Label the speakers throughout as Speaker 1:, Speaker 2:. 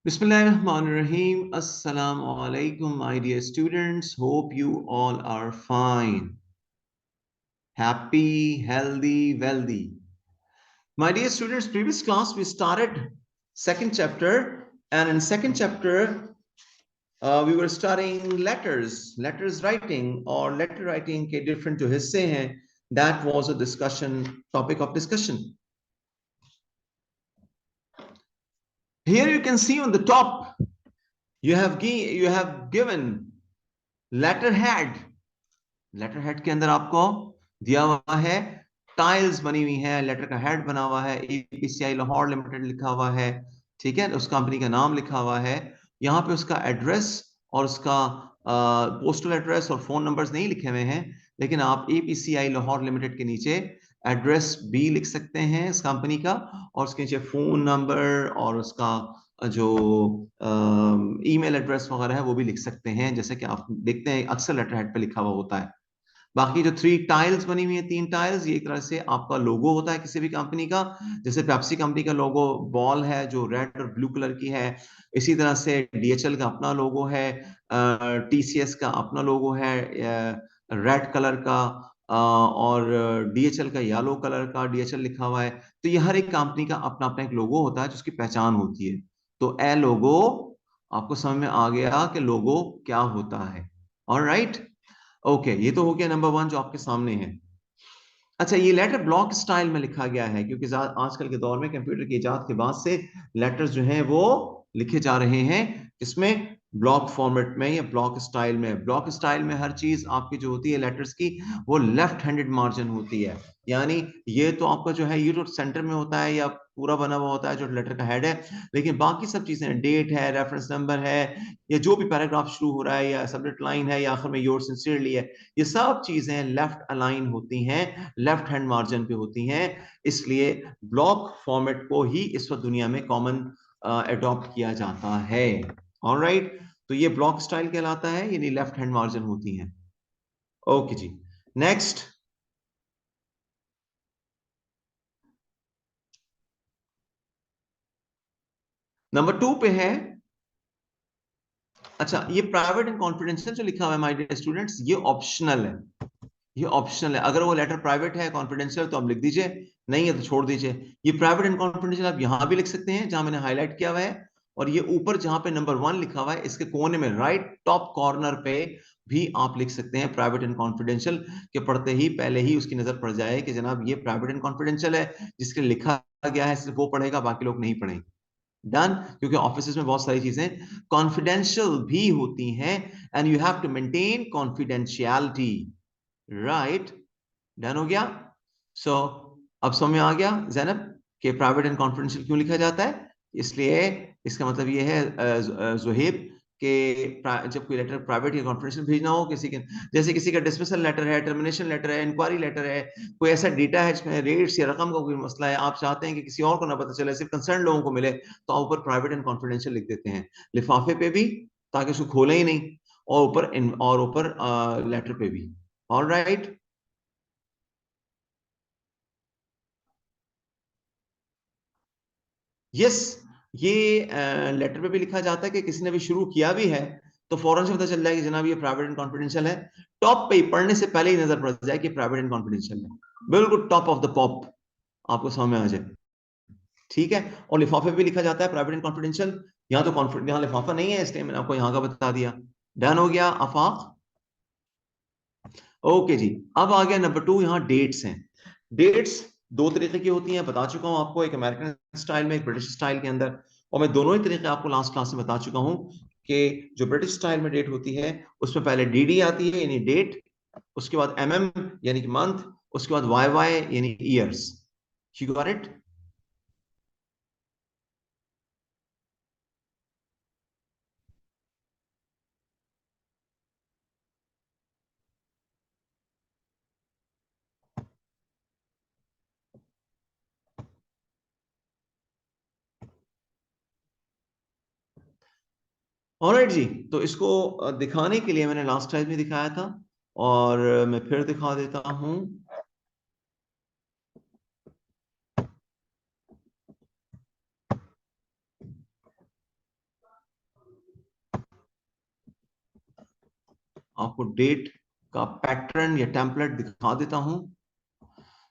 Speaker 1: Bismillahirrahmanirrahim. Assalamu alaikum, my dear students. Hope you all are fine, happy, healthy, wealthy. My dear students, previous class we started second chapter, and in second chapter we were studying letters writing or letter writing के different जो हिस्से हैं. That was a discussion topic of discussion. Here you can see on the top you have given letterhead. Letterhead के अंदर आपको दिया हुआ है, टाइल्स बनी हुई है, लेटर का हेड बना हुआ है, एपीसीआई लाहौर लिमिटेड लिखा हुआ है, ठीक है, उस कंपनी का नाम लिखा हुआ है, यहाँ पे उसका एड्रेस और उसका पोस्टल एड्रेस और फोन नंबर्स नहीं लिखे हुए हैं, लेकिन आप एपीसीआई लाहौर लिमिटेड के नीचे एड्रेस भी लिख सकते हैं इस कंपनी का, और उसके नीचे फोन नंबर और उसका जो ईमेल एड्रेस वगैरह है वो भी लिख सकते हैं, जैसे कि आप देखते हैं अक्सर लेटर हेड पे लिखा हुआ होता है. बाकी जो थ्री टाइल्स बनी हुई है, तीन टाइल्स, ये एक तरह से आपका लोगो होता है किसी भी कंपनी का. जैसे पेप्सी कंपनी का लोगो बॉल है जो रेड और ब्लू कलर की है, इसी तरह से डीएचएल का अपना लोगो है, टीसीएस का अपना लोगो है रेड कलर का, और डीएचएल का येलो कलर का डीएचएल लिखा हुआ है. तो ये हर एक कंपनी का अपना अपना एक लोगो होता है जिसकी पहचान होती है. तो ए लोगो आपको समझ में आ गया कि लोगो क्या होता है. ऑलराइट, ओके, ये तो हो गया नंबर वन जो आपके सामने है. अच्छा, ये लेटर ब्लॉक स्टाइल में लिखा गया है क्योंकि आजकल के दौर में कंप्यूटर की इजाद के बाद से लेटर्स जो हैं वो लिखे जा रहे हैं, इसमें ब्लॉक फॉर्मेट में या ब्लॉक स्टाइल में. ब्लॉक स्टाइल में हर चीज आपकी जो होती है लेटर्स की वो लेफ्ट हैंडेड मार्जिन होती है, यानी ये तो आपका जो है ये जो सेंटर में होता है या पूरा बना हुआ होता है जो लेटर का हेड है, लेकिन बाकी सब चीजें, डेट है, रेफरेंस नंबर है, या जो भी पैराग्राफ शुरू हो रहा है या सब्जेक्ट लाइन है या आखिर में योर सिंसियरली है, ये सब चीजें लेफ्ट अलाइन होती हैं, लेफ्ट हैंड मार्जिन पे होती हैं. इसलिए ब्लॉक फॉर्मेट को ही इस वक्त दुनिया में कॉमन अडॉप्ट किया जाता है. ऑलराइट, तो ये ब्लॉक स्टाइल कहलाता है, यानी लेफ्ट हैंड मार्जिन होती हैं. ओके जी, नेक्स्ट नंबर टू पे है. अच्छा, ये प्राइवेट एंड कॉन्फिडेंशियल जो लिखा हुआ है माय डियर स्टूडेंट्स, ये ऑप्शनल है. ये ऑप्शनल है. अगर वो लेटर प्राइवेट है, कॉन्फिडेंशियल, तो आप लिख दीजिए, नहीं है तो छोड़ दीजिए. ये प्राइवेट एंड कॉन्फिडेंशियल आप यहां भी लिख सकते हैं जहां मैंने हाईलाइट किया हुआ है, और ये ऊपर जहां पे नंबर वन लिखा हुआ है इसके कोने में राइट टॉप कॉर्नर पे भी आप लिख सकते हैं प्राइवेट एंड कॉन्फिडेंशियल, के पढ़ते ही पहले ही उसकी नजर पड़ जाए कि जनाब ये प्राइवेट एंड कॉन्फिडेंशियल है, जिसके लिखा गया है सिर्फ वो पढ़ेगा, बाकी लोग नहीं पढ़ेंगे. डन, क्योंकि ऑफिस में बहुत सारी चीजें कॉन्फिडेंशियल भी होती हैं, and you have to maintain confidentiality. Right, done हो गया. सो अब समझ में आ गया जैनब कि प्राइवेट एंड कॉन्फिडेंशियल क्यों लिखा जाता है. इसलिए इसका मतलब ये है जुहेब कि जब कोई लेटर प्राइवेट या कॉन्फिडेंशियल भेजना हो किसी के, जैसे किसी का डिसमिसल लेटर है, टर्मिनेशन लेटर है, इंक्वायरी लेटर है, कोई ऐसा डेटा है जिसमें रेट्स या रकम का कोई मसला है, आप चाहते हैं कि किसी और को ना पता चले, सिर्फ कंसर्न लोगों को मिले, तो आप ऊपर प्राइवेट एंड कॉन्फिडेंशियल लिख देते हैं लिफाफे पे भी, ताकि उसको खोलें ही नहीं, और ऊपर लेटर पे भी. ऑल राइट, यस, ये लेटर पे भी लिखा जाता है कि किसी ने भी शुरू किया भी है तो फौरन से पता चल जाए कि जनाब ये प्राइवेट एंड कॉन्फिडेंशियल है. टॉप पे ही पढ़ने से पहले ही नजर पड़ जाए कि प्राइवेट एंड कॉन्फिडेंशियल है, बिल्कुल टॉप ऑफ द पॉप आपको समझ में आ जाए. ठीक है, और लिफाफे पे भी लिखा जाता है प्राइवेट एंड कॉन्फिडेंशियल. यहाँ तो कॉन्फिडेंट, यहाँ लिफाफा नहीं है इसलिए मैंने आपको यहाँ का बता दिया. डन हो गया आफाक. ओके जी, अब आ गया नंबर टू. यहाँ डेट्स हैं. डेट्स दो तरीके की होती हैं, बता चुका हूं आपको, एक अमेरिकन स्टाइल में, एक ब्रिटिश स्टाइल के अंदर, और मैं दोनों ही तरीके आपको लास्ट क्लास में बता चुका हूं कि जो ब्रिटिश स्टाइल में डेट होती है उसमें पहले डीडी आती है यानी डेट, उसके बाद एमएम यानी कि मंथ, उसके बाद वाई वाई यानी years. You got it. Alright जी, तो इसको दिखाने के लिए मैंने लास्ट टाइम भी दिखाया था, और मैं फिर दिखा देता हूं. आपको डेट का पैटर्न या टेम्पलेट दिखा देता हूं।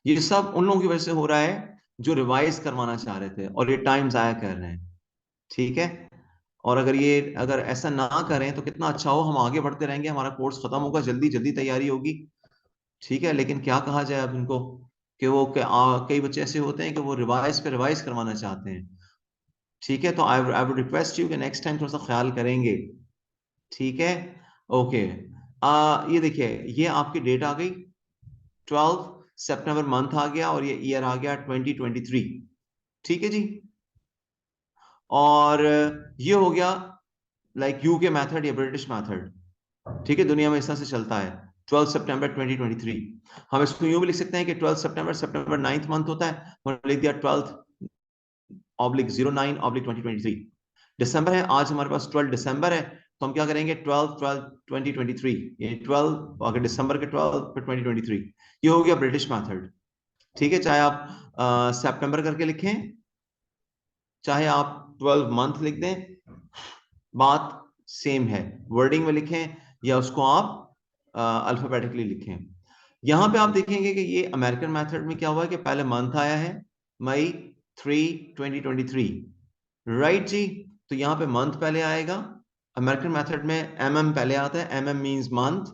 Speaker 1: ये सब उन लोगों की वजह से हो रहा है जो रिवाइज करवाना चाह रहे थे और ये टाइम जाया कर रहे हैं। ठीक है, और अगर ऐसा ना करें तो कितना अच्छा हो, हम आगे बढ़ते रहेंगे, हमारा कोर्स खत्म होगा, जल्दी जल्दी तैयारी होगी। ठीक है, लेकिन क्या कहा जाए अब इनको कि कई बच्चे ऐसे होते हैं कि वो रिवाइज पे रिवाइज करवाना चाहते हैं। ठीक है, तो आई वुड रिक्वेस्ट यू कि नेक्स्ट टाइम थोड़ा सा ख्याल करेंगे। ठीक है, ओके। ये देखिए, ये आपकी डेट आ गई, 12 सितंबर मंथ आ गया और ये ईयर आ गया 2023। ठीक है जी, और ये हो गया लाइक यूके मेथड या ब्रिटिश मेथड। ठीक है, दुनिया में इस तरह से चलता है। 12 सितंबर 2023, हम इसको यूं भी लिख सकते हैं कि 12 सितंबर, सितंबर 9th मंथ होता है, हमने लिख दिया 12/09/2023। दिसंबर है, आज हमारे पास 12 दिसंबर है, तो हम क्या करेंगे, 12/12/2023, ये 12 अगर दिसंबर के 12 पर 2023, ये हो गया ब्रिटिश मेथड। ठीक है, चाहे आप सितंबर करके लिखें, चाहे आप 12 मंथ लिख दें, बात सेम है। वर्डिंग में लिखें या उसको आप अल्फाबेटिकली लिखें। यहां पे आप देखेंगे कि ये अमेरिकन मेथड में क्या हुआ है कि पहले मंथ आया है मई 3 2023, राइट जी। तो यहां पे मंथ पहले आएगा। अमेरिकन मेथड में एमएम पहले आता है, एमएम मींस मंथ।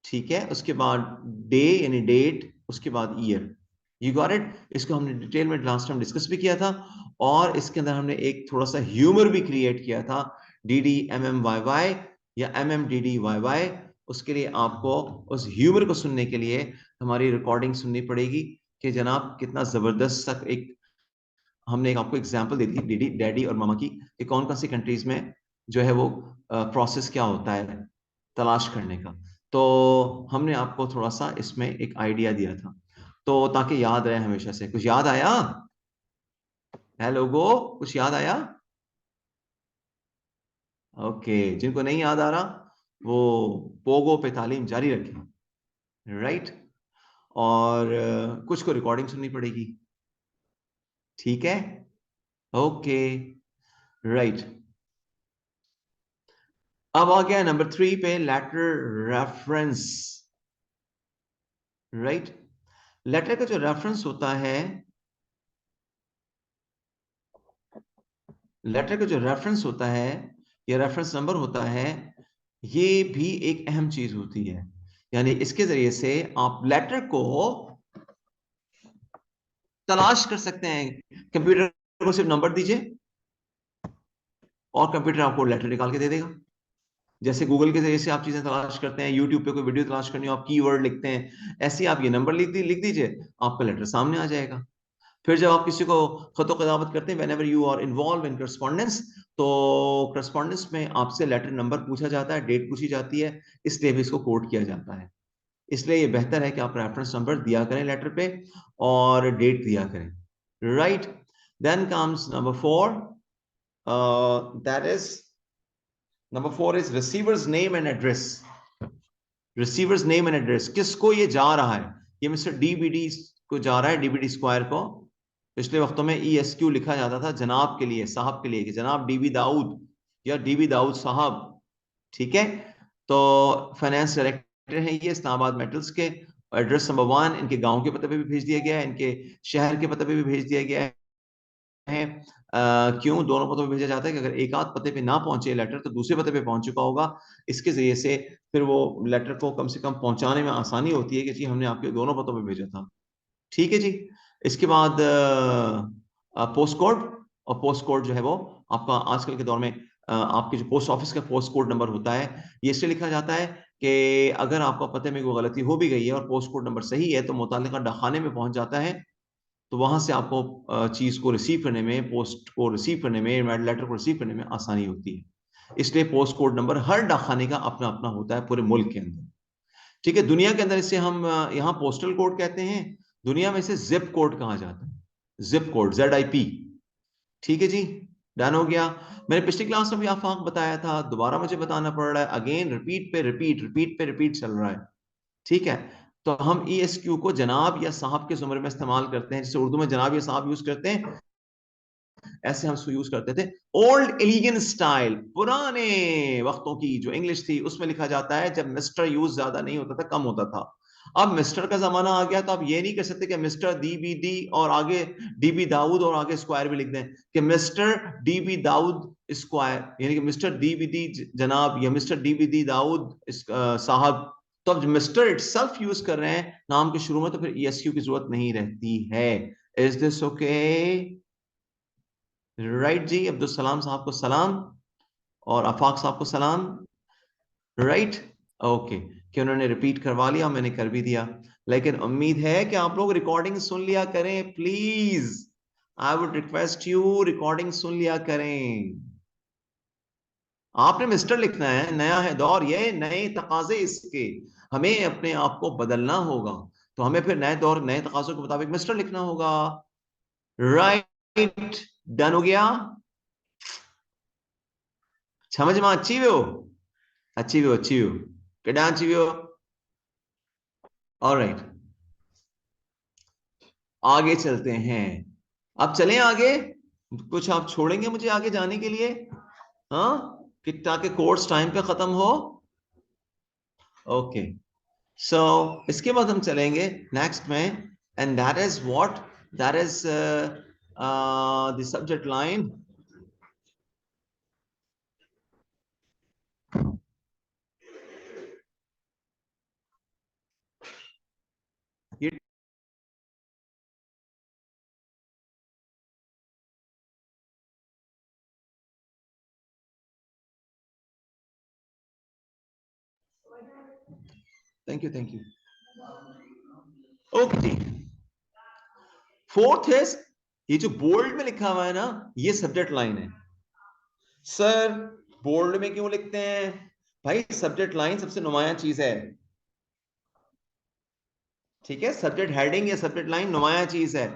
Speaker 1: ठीक है, उसके बाद डे यानी डेट, उसके बाद ईयर। You got it. इसको हमने डिटेल में लास्ट टाइम डिस्कस भी किया था, और इसके अंदर हमने एक थोड़ा सा ह्यूमर भी क्रिएट किया था, D D M M Y Y या M M D D Y Y. उसके लिए आपको उस ह्यूमर को सुनने के लिए हमारी रिकॉर्डिंग सुननी पड़ेगी कि जनाब कितना जबरदस्त तक एक हमने एक आपको एग्जांपल दे दी डीडी डैडी और मामा की कि कौन कौन सी कंट्रीज में जो है वो प्रोसेस क्या होता है तलाश करने का। तो हमने आपको थोड़ा सा इसमें एक आइडिया दिया था, तो ताकि याद रहे हमेशा से। कुछ याद आया है लोगों, कुछ याद आया? ओके, जिनको नहीं याद आ रहा वो पोगो पे तालीम जारी रखें, राइट। और कुछ को रिकॉर्डिंग सुननी पड़ेगी। ठीक है, ओके, राइट। अब आ गया नंबर 3 पे, लेटर रेफरेंस, राइट। लेटर का जो रेफरेंस होता है, लेटर का जो रेफरेंस होता है या रेफरेंस नंबर होता है, ये भी एक अहम चीज होती है। यानी इसके जरिए से आप लेटर को तलाश कर सकते हैं। कंप्यूटर को सिर्फ नंबर दीजिए और कंप्यूटर आपको लेटर निकाल के दे देगा। जैसे गूगल के जरिए से आप चीजें तलाश करते हैं, यूट्यूब पे कोई वीडियो तलाश करनी हो, आप कीवर्ड लिखते हैं, ऐसे ही आप ये नंबर लिख दीजिए, आपका लेटर सामने आ जाएगा। फिर जब आप किसी को खतो किताबत करते हैं, whenever you are involved in correspondence, तो correspondence में आपसे लेटर नंबर पूछा जाता है, डेट पूछी जाती है, इसलिए भी इसको कोट किया जाता है। इसलिए ये बेहतर है कि आप रेफरेंस नंबर दिया करें लेटर पे और डेट दिया करें, right. Then comes number 4, that is number 4 is receiver's name and address. Receiver's name and address, किसको ये जा रहा है? ये मिस्टर डीबीडी को जा रहा है, डीबीडी स्क्वायर को। पिछले वक्तों में ESQ लिखा जाता था जनाब के लिए, साहब के लिए, कि जनाब डीबी दाऊद या डीबी दाऊद साहब। ठीक है, तो फाइनेंस डायरेक्टर हैं ये इस्लामाबाद मेटल्स के। एड्रेस नंबर 1 इनके गांव के पते पे भी भेज दिया गया है, इनके शहर के पते पे भी भेज दिया गया है। क्यों दोनों पतों पे भेजा जाता है कि अगर एक आध पते पे ना पहुंचे लेटर तो दूसरे पते पे पहुंच चुका होगा। इसके जरिए से फिर वो लेटर को कम से कम पहुंचाने में आसानी होती है कि जी हमने आपके दोनों पतों पे भेजा था। ठीक है जी। इसके बाद पोस्ट कोड, और पोस्ट कोड जो है वो आपका आजकल के दौर में आपके जो पोस्ट ऑफिस का पोस्ट कोड नंबर होता है, ये इसलिए लिखा जाता है कि अगर आपका पते में कोई गलती हो भी गई है और पोस्ट कोड नंबर सही है तो मुतालिका डाकखाने में पहुंच जाता है, तो वहां से आपको चीज को रिसीव करने में, पोस्ट को रिसीव करने में, लेटर को रिसीव करने में आसानी होती है। इसलिए पोस्ट कोड नंबर हर डाकखाने का अपना अपना होता है पूरे मुल्क के अंदर। ठीक है, दुनिया के अंदर इसे हम यहाँ पोस्टल कोड कहते हैं, दुनिया में इसे जिप कोड कहा जाता है, जिप कोड, ZIP। ठीक है जी, डन हो गया। मैंने पिछली क्लास में भी आफाक बताया था, दोबारा मुझे बताना पड़ रहा है, अगेन रिपीट पे रिपीट, रिपीट पे रिपीट चल रहा है। ठीक है, तो हम ESQ को जनाब या साहब के जुमरे में इस्तेमाल करते हैं, जैसे उर्दू में जनाब या साहब यूज करते हैं, ऐसे हम उसको यूज करते थे। ओल्ड एलिगन स्टाइल, पुराने वक्तों की जो इंग्लिश थी उसमें लिखा जाता है जब मिस्टर यूज ज्यादा नहीं होता था, कम होता था। अब मिस्टर का जमाना आ गया तो आप ये नहीं कर सकते कि मिस्टर डी बी डी और आगे डीबी दाऊद और आगे स्क्वायर भी लिख दें कि मिस्टर डीबी दाऊद स्क्वायर, यानी कि मिस्टर डीबी जनाब या मिस्टर डीबी दाऊद साहब। तो अब मिस्टर इटसेल्फ यूज कर रहे हैं नाम के शुरू में, तो फिर ईएसक्यू की जरूरत नहीं रहती है। Is this okay? राइट जी, अब्दुल सलाम साहब को सलाम और आफाक साहब को सलाम। राइट, ओके, कि उन्होंने रिपीट करवा लिया, मैंने कर भी दिया। लेकिन उम्मीद है कि आप लोग रिकॉर्डिंग सुन लिया करें please. I would request you, recording सुन लिया करें। आपने मिस्टर लिखना है, नया है दौर, ये नए तकाजे इसके, हमें अपने आप को बदलना होगा। तो हमें फिर नए दौर नए तकाजों के मुताबिक मिस्टर लिखना होगा। राइट, डन हो गया? समझ में अच्छी हो? अच्छी हो, अच्छी हो, कितना अच्छी हो? ऑलराइट, आगे चलते हैं। अब चलें आगे। कुछ आप छोड़ेंगे मुझे आगे जाने के लिए? हाँ, कि ताकि कोर्स टाइम पे खत्म हो। ओके, सो इसके बाद हम चलेंगे नेक्स्ट में, and that is what, that is the subject line. Thank you, thank you. Okay जी, फोर्थ है, ये जो बोल्ड में लिखा हुआ है ना, ये सब्जेक्ट लाइन है। सर बोल्ड में क्यों लिखते हैं? भाई सब्जेक्ट लाइन सबसे नुमाया चीज है, ठीक है? सब्जेक्ट हेडिंग या सब्जेक्ट लाइन नुमाया चीज है।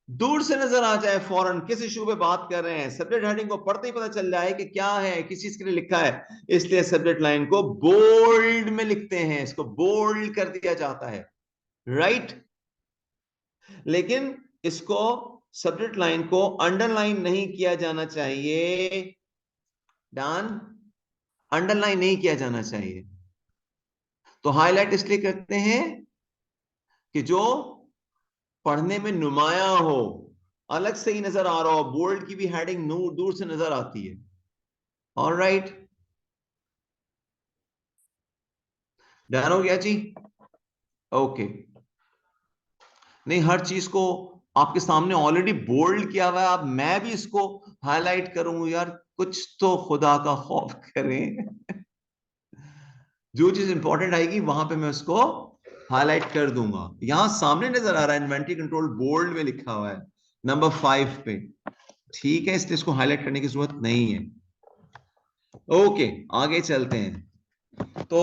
Speaker 1: दूर से नजर आ जाए फौरन किस इशू पे बात कर रहे हैं, सब्जेक्ट हेडिंग को पढ़ते ही पता चल जाए कि क्या है, किस चीज के लिए लिखा है। इसलिए सब्जेक्ट लाइन को बोल्ड में लिखते हैं, इसको बोल्ड कर दिया जाता है। राइट, लेकिन इसको सब्जेक्ट लाइन को अंडरलाइन नहीं किया जाना चाहिए। डन, अंडरलाइन नहीं किया जाना चाहिए। तो हाईलाइट इसलिए करते हैं कि जो पढ़ने में नुमाया हो, अलग से ही नजर आ रहा हो। बोल्ड की भी हेडिंग दूर दूर से नजर आती है। ऑलराइट, डन हो गया जी? ओके, नहीं हर चीज को आपके सामने ऑलरेडी बोल्ड किया हुआ है, अब मैं भी इसको हाईलाइट करूं यार, कुछ तो खुदा का खौफ करें। जो चीज इंपॉर्टेंट आएगी वहां पे मैं उसको हाईलाइट कर दूंगा। यहां सामने नजर आ रहा है इन्वेंटरी कंट्रोल बोल्ड में लिखा हुआ है नंबर 5 पे, ठीक है? इसलिए इसको हाईलाइट करने की जरूरत नहीं है। ओके, आगे चलते हैं। तो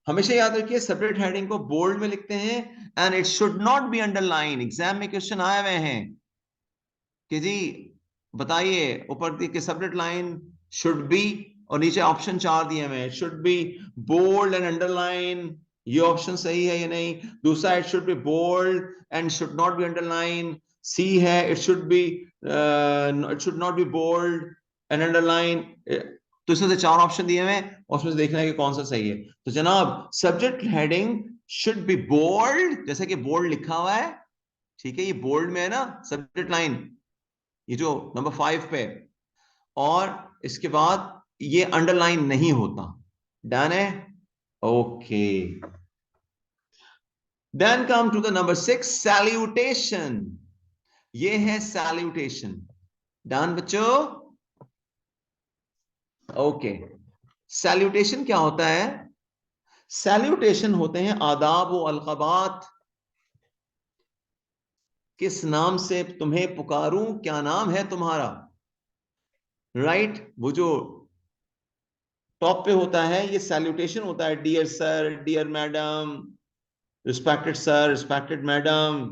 Speaker 1: हमेशा याद रखिए सब्जेक्ट हेडिंग को बोल्ड में लिखते हैं, and it should not be underline. Exam में क्वेश्चन आए हुए हैं कि जी बताइए, ऊपर के सब्जेक्ट लाइन शुड बी, और नीचे ऑप्शन 4 दिए हुए हैं, should be bold and underline. ये ऑप्शन सही है या नहीं? दूसरा, it should be bold and should not be underline. C है, it should not be bold and underline. तो इसमें से 4 ऑप्शन दिए हुए हैं और उसमें से देखना है कि कौन सा सही है। तो जनाब subject heading should be bold, जैसे कि बोल्ड लिखा हुआ है, ठीक है? ये बोल्ड में है ना सब्जेक्ट लाइन, ये जो नंबर 5 पे, और इसके बाद ये अंडरलाइन नहीं होता। डन है? Okay, then come to the number 6, salutation. ये है सैल्यूटेशन। डन बच्चों? ओके, सैल्यूटेशन क्या होता है? सैल्यूटेशन होते हैं आदाब व अलकबात। किस नाम से तुम्हें पुकारूं, क्या नाम है तुम्हारा? राइट, वो जो टॉप पे होता है ये सैल्यूटेशन होता है। Dear sir, dear madam, respected sir, respected madam,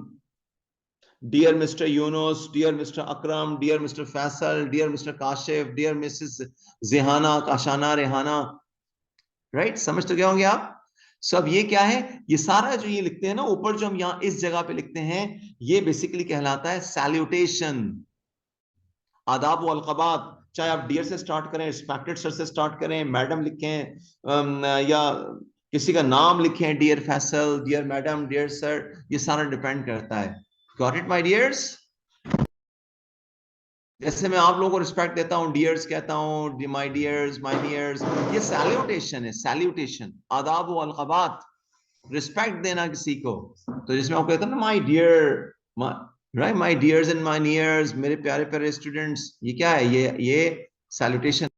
Speaker 1: dear mister Yunus, dear mister Akram, dear mister Faisal, dear mister Kashif, dear missus Jehana, Kashana, Rehana. Right, समझ तो गए होंगे आप। सो अब ये क्या है, ये सारा जो ये लिखते हैं ना ऊपर, जो हम यहाँ इस जगह पे लिखते हैं, ये बेसिकली कहलाता है सैल्यूटेशन। आदाब व अलक़ाबात, चाहे आप डियर से स्टार्ट करें, रिस्पेक्टेड सर से स्टार्ट करें, मैडम लिखें, या किसी का नाम लिखें, dear Faisal, dear madam, dear sir, ये सारा डिपेंड करता है। Got it my dears? जैसे मैं आप लोगों को रिस्पेक्ट देता हूं, डियर्स कहता हूं, माय डियर्स, माय डियर्स, ये सैल्यूटेशन है, सैल्यूटेशन, आदाब व अलक़ाबात, रिस्पेक्ट देना किसी को। तो जिसमें आप कहते हैं ना my dear, right, my dears and my nears, मेरे प्यारे प्यारे स्टूडेंट्स, ये क्या है? ये सैल्यूटेशन।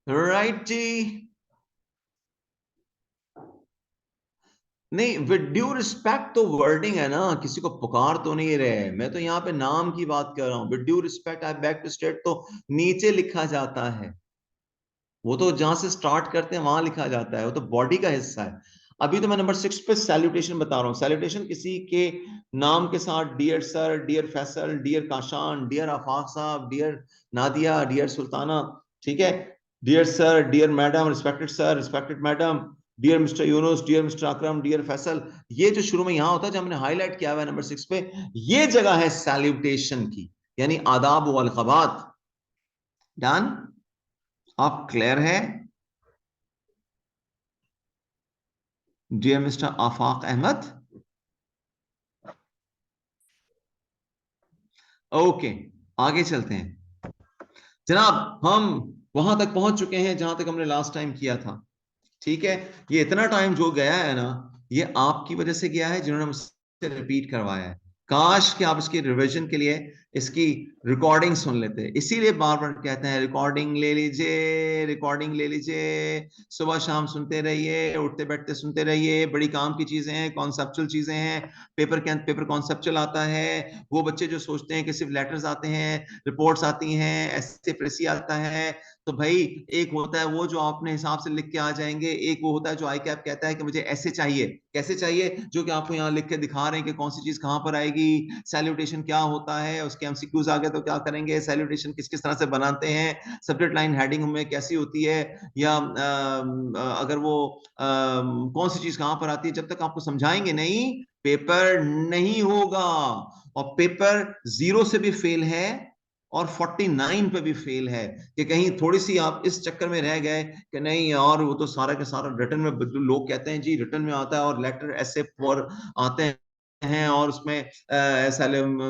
Speaker 1: राइट जी। नहीं, विद ड्यू रिस्पेक्ट तो वर्डिंग है ना, किसी को पुकार तो नहीं रहे, मैं तो यहाँ पे नाम की बात कर रहा हूँ। With due respect I beg to state तो नीचे लिखा जाता है, वो तो जहां से स्टार्ट करते हैं वहां लिखा जाता है, वो तो बॉडी का हिस्सा है। अभी तो मैं नंबर 6 पे सैल्यूटेशन बता रहा हूँ। सैल्यूटेशन किसी के नाम के साथ, dear sir, dear Faisal, dear Kashan, dear Afaq साहब, डियर नादिया, डियर सुल्ताना, ठीक है, dear sir, dear madam, respected sir, respected madam, dear mister Yunus, dear mister Akram, dear Faisal, ये जो शुरू में यहां होता है, जो हमने हाईलाइट किया हुआ है नंबर 6 पे, ये जगह है सैल्यूटेशन की, यानी आदाब वल खबात। डन? आप क्लियर है? डियर मिस्टर आफाक अहमद, ओके, आगे चलते हैं जनाब। हम वहां तक पहुंच चुके हैं जहां तक हमने लास्ट टाइम किया था, ठीक है। ये इतना टाइम जो गया है ना, ये आपकी वजह से गया है, जिन्होंने मुझसे रिपीट करवाया है। काश कि आप इसकी रिवीजन के लिए इसकी रिकॉर्डिंग सुन लेते, इसीलिए बार बार कहते हैं रिकॉर्डिंग ले लीजिए, रिकॉर्डिंग ले लीजिए, सुबह शाम सुनते रहिए, उठते बैठते सुनते रहिए, बड़ी काम की चीजें हैं, कॉन्सेप्चुअल चीजें हैं। पेपर कॉन्सेप्चुअल आता है। वो बच्चे जो सोचते हैं कि सिर्फ लेटर्स आते हैं, रिपोर्ट्स आती हैं, ऐसे प्रेसी आता है, तो भाई एक होता है वो जो अपने हिसाब से लिख के आ जाएंगे, एक वो होता है जो आई कैप कहता है कि मुझे ऐसे चाहिए, कैसे चाहिए, जो कि आपको यहाँ लिख के दिखा रहे हैं कि कौन सी चीज कहां पर आएगी, सैल्यूटेशन क्या होता है, उसके एमसीक्यूज आ गए तो क्या करेंगे, सैल्यूटेशन किस किस तरह से बनाते हैं, सब्जेक्ट लाइन हेडिंग में कैसी होती है, या अगर वो कौन सी चीज कहां पर आती है, जब तक आपको समझाएंगे नहीं, पेपर नहीं होगा। और पेपर 0 से भी फेल है और 49 पे भी फेल है, कि कहीं थोड़ी सी आप इस चक्कर में रह गए कि नहीं यार वो तो सारा का सारा रिटर्न में, लोग कहते हैं जी रिटर्न में आता है, और लेटर ऐसे फॉर आते हैं, और उसमें ऐसा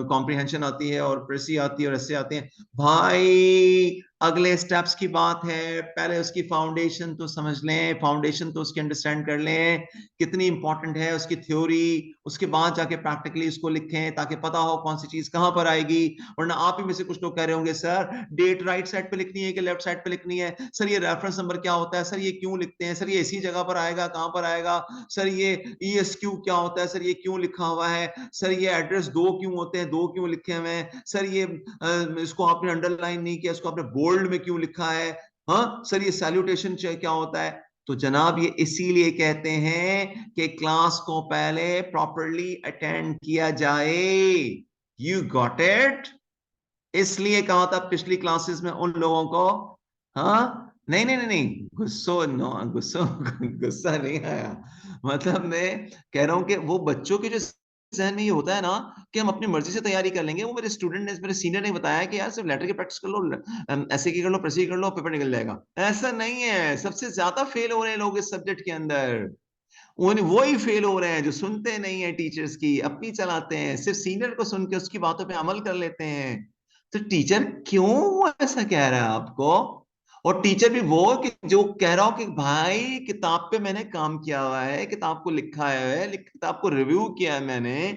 Speaker 1: कॉम्प्रिहेंशन आती है, और प्रेसी आती है, और ऐसे आते हैं। भाई अगले स्टेप्स की बात है, पहले उसकी फाउंडेशन तो समझ लें, फाउंडेशन तो उसकी अंडरस्टैंड कर लें कितनी इंपॉर्टेंट है, उसकी थ्योरी, उसके बाद जाके प्रैक्टिकली उसको लिखें, ताकि पता हो कौन सी चीज कहां पर आएगी। वरना आप ही में से कुछ लोग कह रहे होंगे सर डेट राइट साइड पे लिखनी है कि लेफ्ट साइड पे लिखनी है, सर ये रेफरेंस नंबर क्या होता है, सर ये क्यों लिखते हैं, सर ये इसी जगह पर आएगा, कहां पर आएगा, सर ये ESQ क्या होता है, सर ये क्यों लिखा हुआ है, सर ये एड्रेस दो क्यों होते हैं, दो क्यों लिखे हुए हैं, सर ये इसको आपने अंडरलाइन नहीं किया, इसको आपने बोल्ड में क्यों लिखा है, हाँ सर ये सैल्यूटेशन क्या होता है। तो जनाब ये इसीलिए कहते हैं कि क्लास को पहले प्रॉपरली अटेंड किया जाए। You got it? इसलिए कहा था पिछली क्लासेस में उन लोगों को, हाँ नहीं नहीं नहीं नहीं, गुस्सो नो, गुस्सो गुस्सा नहीं आया, मतलब मैं कह रहा हूं कि वो बच्चों के जो जहन में ये होता है ना कि हम अपनी मर्जी से तैयारी कर लेंगे, वो मेरे स्टूडेंट ने, मेरे सीनियर ने बताया कि यार सिर्फ लेटर की प्रैक्टिस कर लो, ऐसे की कर लो, प्रेसी कर लो, पेपर निकल जाएगा। ऐसा नहीं है, सबसे ज्यादा फेल हो रहे हैं लोग इस सब्जेक्ट के अंदर, उन वो ही फेल हो रहे हैं जो सुनते नहीं है टीचर्स की, अपनी चलाते हैं, सिर्फ सीनियर को सुन के उसकी बातों पे अमल कर लेते हैं। तो टीचर क्यों वो ऐसा कह रहा है आपको? और टीचर भी वो कि जो कह रहा हो कि भाई किताब पे मैंने काम किया हुआ है, किताब को लिखा है, किताब को रिव्यू किया है मैंने,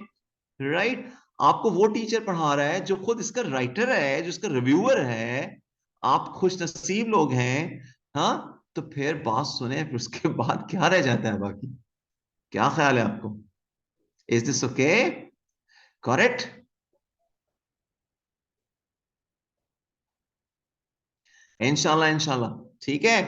Speaker 1: राइट। आपको वो टीचर पढ़ा रहा है जो खुद इसका राइटर है, जो इसका रिव्यूअर है। आप खुश नसीब लोग हैं। हाँ, तो फिर बात सुने, फिर उसके बाद क्या रह जाता है बाकी? क्या ख्याल है आपको? Is this okay? करेक्ट? इंशाल्लाह इंशाल्लाह। ठीक है।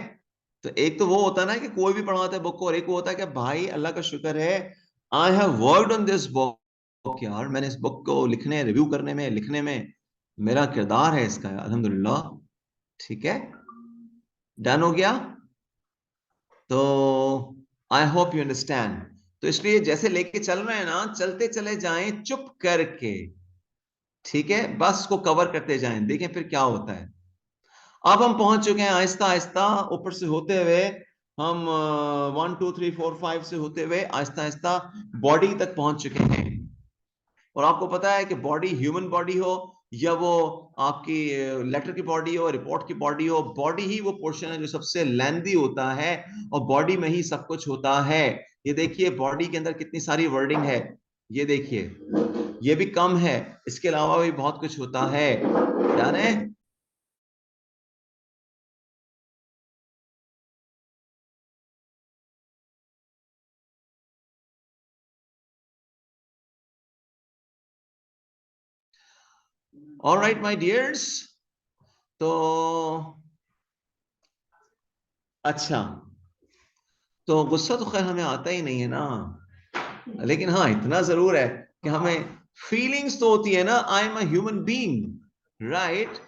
Speaker 1: तो एक तो वो होता है ना कि कोई भी पढ़ाता है बुक को, और एक वो होता है कि भाई अल्लाह का शुक्र है, I have worked on this book, book यार, मैंने इस बुक को लिखने, रिव्यू करने में, लिखने में मेरा किरदार है इसका, अल्हम्दुलिल्लाह। ठीक है, डन हो गया। तो आई होप यू अंडरस्टैंड। तो इसलिए जैसे लेके चल रहे हैं ना, चलते चले जाएं चुप करके। ठीक है, बस को कवर करते जाएं, देखें फिर क्या होता है। अब हम पहुंच चुके हैं आहिस्ता आहिस्ता ऊपर से होते हुए, हम 1 2 3 4 5 से होते हुए आहिस्ता आहिस्ता बॉडी तक पहुंच चुके हैं। और आपको पता है कि बॉडी, ह्यूमन बॉडी हो या वो आपकी लेटर की बॉडी हो, रिपोर्ट की बॉडी हो, बॉडी ही वो पोर्शन है जो सबसे लेंदी होता है, और बॉडी में ही सब कुछ होता है। ये देखिए बॉडी के अंदर कितनी सारी वर्डिंग है, ये देखिए, ये भी कम है, इसके अलावा भी बहुत कुछ होता है, यानी। ऑलराइट माय डियर्स, तो अच्छा, तो गुस्सा तो खैर हमें आता ही नहीं है ना, लेकिन हाँ इतना जरूर है कि हमें फीलिंग्स तो होती है ना, I am a human being, right.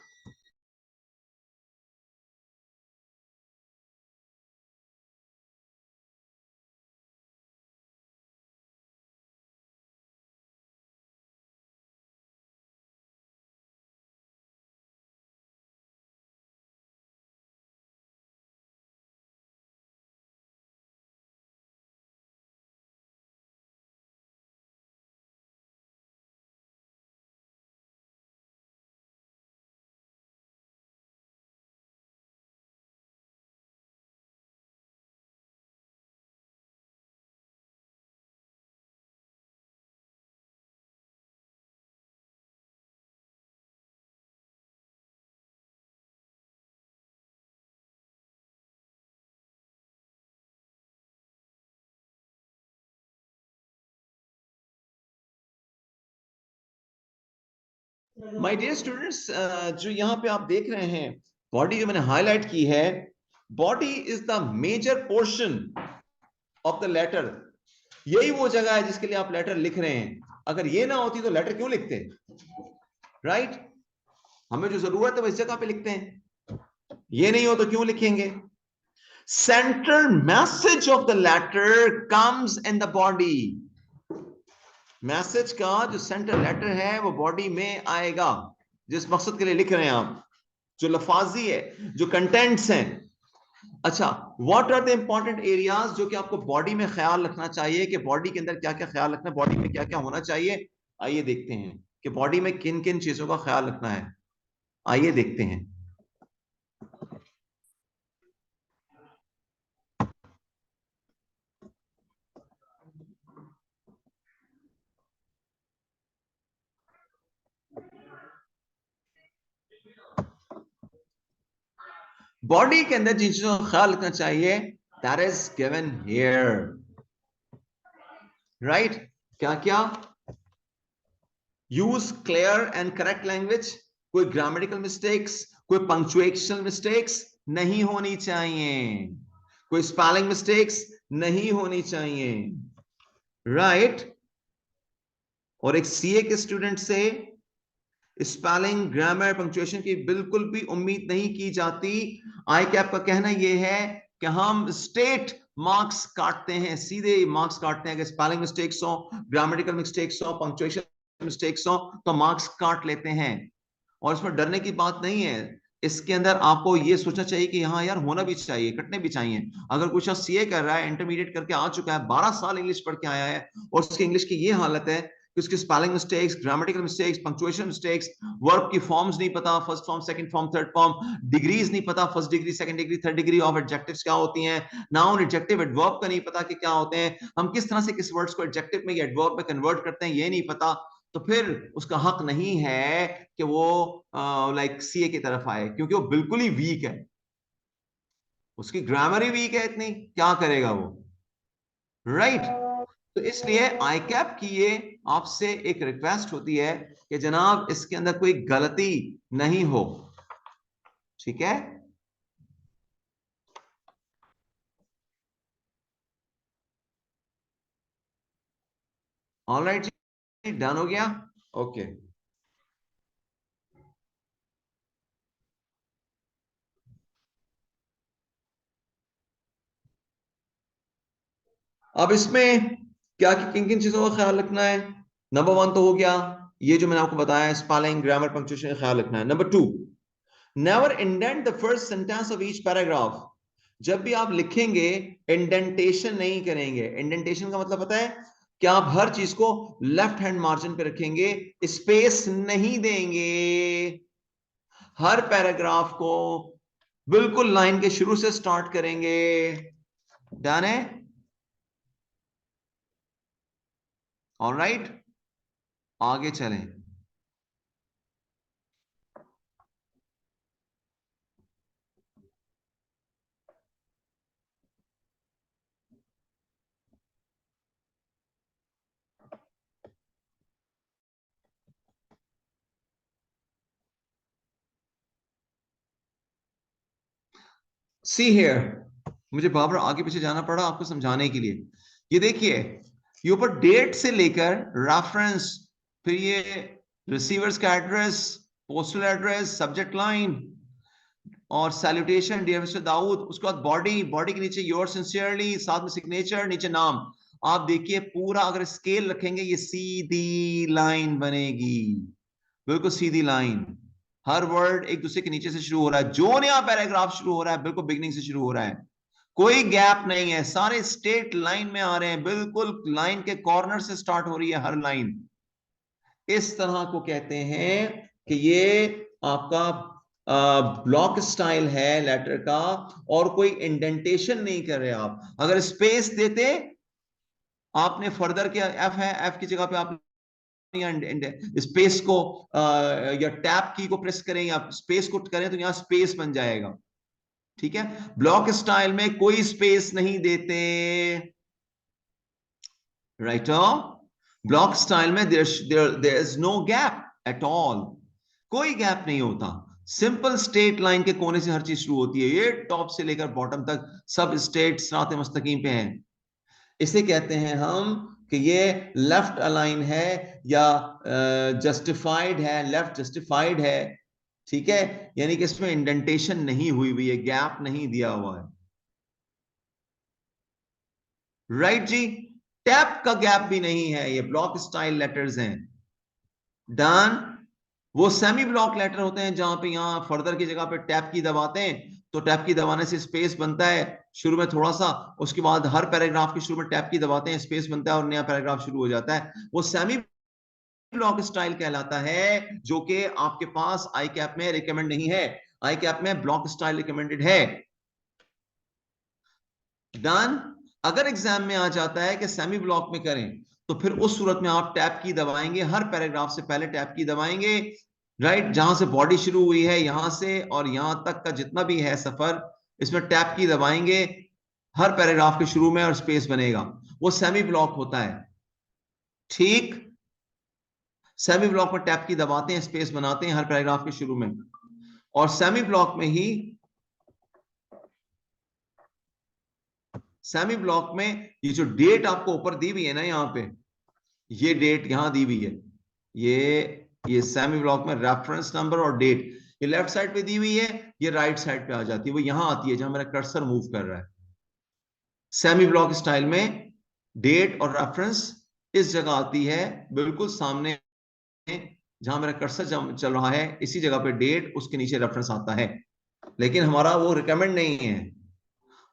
Speaker 1: My dear students, जो यहाँ पे आप देख रहे हैं, बॉडी जो मैंने हाईलाइट की है, body is the major portion of the letter. यही वो जगह है जिसके लिए आप लेटर लिख रहे हैं। अगर ये ना होती तो लेटर क्यों लिखते, राइट? हमें जो जरूरत है वो इस जगह पे लिखते हैं, ये नहीं हो तो क्यों लिखेंगे? Central message of the letter comes in the body. Message का जो सेंट्रल लेटर है वो बॉडी में आएगा, जिस मकसद के लिए लिख रहे हैं आप, जो लफाजी है, जो कंटेंट्स हैं। अच्छा, what are the important areas जो कि आपको बॉडी में ख्याल रखना चाहिए, कि बॉडी के अंदर क्या क्या ख्याल रखना है, बॉडी में क्या क्या होना चाहिए। आइए देखते हैं कि बॉडी में किन किन चीजों का ख्याल रखना है। आइए देखते हैं। बॉडी के अंदर जिन चीजों का ख्याल रखना चाहिए, that is given here, right. क्या क्या? Use clear and correct language, कोई ग्रामेटिकल मिस्टेक्स, कोई पंक्चुएशन मिस्टेक्स नहीं होनी चाहिए, कोई स्पेलिंग मिस्टेक्स नहीं होनी चाहिए, राइट। और एक सीए के स्टूडेंट से स्पेलिंग, ग्रामर, पंक्चुएशन की बिल्कुल भी उम्मीद नहीं की जाती। आई कैप का कहना यह है कि हम स्टेट मार्क्स काटते हैं, सीधे मार्क्स काटते हैं। अगर स्पेलिंग मिस्टेक्स हो, ग्रामेटिकल मिस्टेक्स हो, पंक्चुएशन मिस्टेक्स हो, तो मार्क्स काट लेते हैं। और इसमें डरने की बात नहीं है। इसके अंदर आपको ये सोचना चाहिए कि हाँ यार, होना भी चाहिए, कटने भी चाहिए। अगर कुछ सीए कर रहा है, इंटरमीडिएट करके आ चुका है, 12 साल इंग्लिश पढ़ के आया है, और उसकी इंग्लिश की ये हालत है कि उसकी spelling mistakes, grammatical mistakes, punctuation mistakes, verb की फॉर्म्स नहीं पता, first form, second form, third form, degrees नहीं पता, first degree, second degree, third degree of adjectives क्या होती हैं, नाउन, एडजेक्टिव, एडवर्ब का नहीं पता कि क्या होते हैं, हम किस तरह से किस वर्ड्स को एडजेक्टिव में या एडवर्ब में कन्वर्ट करते हैं, ये नहीं पता। तो फिर उसका हक नहीं है कि वो लाइक सीए की तरफ आए, क्योंकि वो बिल्कुल ही वीक है, उसकी ग्रामर ही वीक है, इतनी क्या करेगा वो, राइट। तो इसलिए आई कैप की ये आपसे एक रिक्वेस्ट होती है कि जनाब इसके अंदर कोई गलती नहीं हो, ठीक है। ऑलराइट डन हो गया? ओके। अब इसमें क्या किन किन चीजों का ख्याल रखना है? नंबर वन तो हो गया, ये जो मैंने आपको बताया, स्पेलिंग, ग्रामर, पंक्चुएशन का ख्याल रखना है। Number two, never indent the first sentence of each paragraph. जब भी आप लिखेंगे इंडेंटेशन नहीं करेंगे। इंडेंटेशन का मतलब पता है कि आप हर चीज को लेफ्ट हैंड मार्जिन पे रखेंगे, स्पेस नहीं देंगे। हर पैराग्राफ को बिल्कुल लाइन के शुरू से स्टार्ट करेंगे। डन है? ऑलराइट, आगे चलें। सी हियर, मुझे बार बार आगे पीछे जाना पड़ा आपको समझाने के लिए। ये देखिए, ये ऊपर डेट से लेकर रेफरेंस, फिर ये रिसीवर्स का address, postal address, subject line और सैल्यूटेशन डियर मिस्टर दाऊद, उसके बाद बॉडी, बॉडी के नीचे योर सिंसियरली, साथ में सिग्नेचर, नीचे नाम। आप देखिए पूरा अगर स्केल रखेंगे ये सीधी लाइन बनेगी, बिल्कुल सीधी लाइन। हर वर्ड एक दूसरे के नीचे से शुरू हो रहा है, जो नया पैराग्राफ शुरू हो रहा है बिल्कुल बिगनिंग से शुरू हो रहा है, कोई गैप नहीं है, सारे स्ट्रेट लाइन में आ रहे हैं, बिल्कुल लाइन के कॉर्नर से स्टार्ट हो रही है हर लाइन। इस तरह को कहते हैं कि ये आपका ब्लॉक स्टाइल है लेटर का, और कोई इंडेंटेशन नहीं कर रहे आप। अगर स्पेस देते, आपने फर्दर क्या, एफ है, एफ की जगह पे आप स्पेस को या टैब की को प्रेस करें या स्पेस को करें तो यहां स्पेस बन जाएगा। ठीक है, ब्लॉक स्टाइल में कोई स्पेस नहीं देते। राइट, ब्लॉक स्टाइल में there is no gap at all, कोई गैप नहीं होता। सिंपल स्ट्रेट लाइन के कोने से हर चीज शुरू होती है, ये टॉप से लेकर बॉटम तक सब स्ट्रेट सिरात मुस्तकीम पे हैं। इसे कहते हैं हम कि ये लेफ्ट अलाइन है या जस्टिफाइड है, लेफ्ट जस्टिफाइड है। ठीक है, यानी कि इसमें इंडेंटेशन नहीं हुई हुई है, गैप नहीं दिया हुआ है। राइट जी, टैप का गैप भी नहीं है, ये ब्लॉक स्टाइल लेटर्स हैं। डन। वो सेमी ब्लॉक लेटर होते हैं जहां पे यहां फर्दर की जगह पे टैप की दबाते हैं तो टैप की दबाने से स्पेस बनता है शुरू में थोड़ा सा, उसके बाद हर पैराग्राफ के शुरू में टैप की दबाते हैं, स्पेस बनता है और नया पैराग्राफ शुरू हो जाता है। वो सेमी ब्लॉक स्टाइल कहलाता है, जो कि आपके पास आई कैप में रिकमेंड नहीं है, आई कैप में ब्लॉक स्टाइल रिकमेंडेड है। डन। अगर एग्जाम में आ जाता है कि सेमी ब्लॉक में करें तो फिर उस सूरत में आप टैप की दबाएंगे, हर पैराग्राफ से पहले टैप की दबाएंगे। राइट, जहां से बॉडी शुरू हुई है यहां से और यहां तक का जितना भी है सफर, इसमें टैप की दबाएंगे हर पैराग्राफ के शुरू में और स्पेस बनेगा, वो सेमी ब्लॉक होता है। ठीक, सेमी ब्लॉक में टैप की दबाते हैं, स्पेस बनाते हैं हर पैराग्राफ के शुरू में, और सेमी ब्लॉक में ही, सेमी ब्लॉक में ये जो डेट आपको ऊपर दी हुई है ना, यहां पे ये डेट यहां दी हुई है, ये सेमी ब्लॉक में रेफरेंस नंबर और डेट, ये लेफ्ट साइड पे दी हुई है, ये राइट साइड पे आ जाती है, वो यहां आती है जहां मेरा कर्सर मूव कर रहा है। सेमी ब्लॉक स्टाइल में डेट और रेफरेंस इस जगह आती है, बिल्कुल सामने जहां मेरा कर्सर चल रहा है इसी जगह पे डेट, उसके नीचे रेफरेंस आता है, लेकिन हमारा वो रिकमेंड नहीं है।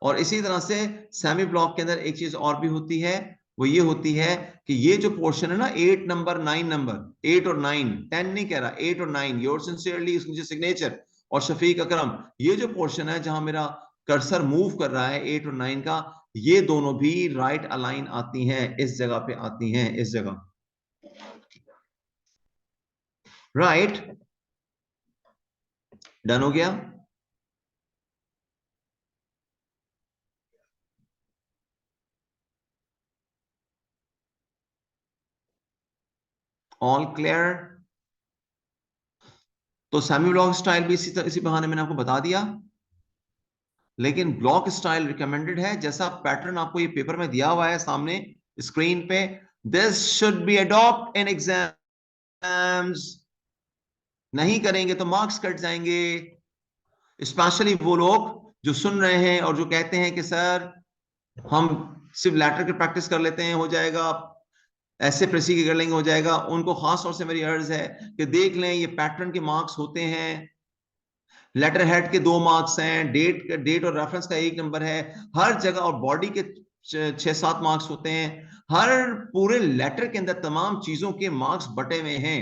Speaker 1: और इसी तरह से सेमी ब्लॉक के अंदर एक चीज और भी होती है, वो ये होती है कि ये जो पोर्शन है ना, 8 नंबर 9 नंबर, 8 और 9, 10 नहीं कह रहा, 8 और 9, योर सिंसियरली, उसके नीचे सिग्नेचर और शफीक अकरम, ये जो पोर्शन है जहां मेरा कर्सर मूव कर रहा है 8 और 9 का, ये दोनों भी राइट अलाइन आती हैं, इस जगह पे आती हैं, इस जगह। राइट, डन हो गया? All clear? तो सेमी ब्लॉक स्टाइल भी इसी बहाने मैंने आपको बता दिया, लेकिन ब्लॉक स्टाइल रिकमेंडेड है, जैसा पैटर्न आपको ये पेपर में दिया हुआ है सामने स्क्रीन पे, this should be adopt in exams. नहीं करेंगे तो मार्क्स कट जाएंगे। स्पेशली वो लोग जो सुन रहे हैं और जो कहते हैं कि सर हम सिर्फ लेटर की प्रैक्टिस कर लेते हैं हो जाएगा, ऐसे प्रेसी की कर लेंगे हो जाएगा, उनको खास तौर से मेरी अर्ज है कि देख लें ये पैटर्न के मार्क्स होते हैं। लेटर हेड के 2 मार्क्स हैं, डेट और रेफरेंस का 1 नंबर है हर जगह, और बॉडी के 6-7 मार्क्स होते हैं। हर पूरे लेटर के अंदर तमाम चीजों के मार्क्स बटे हुए हैं।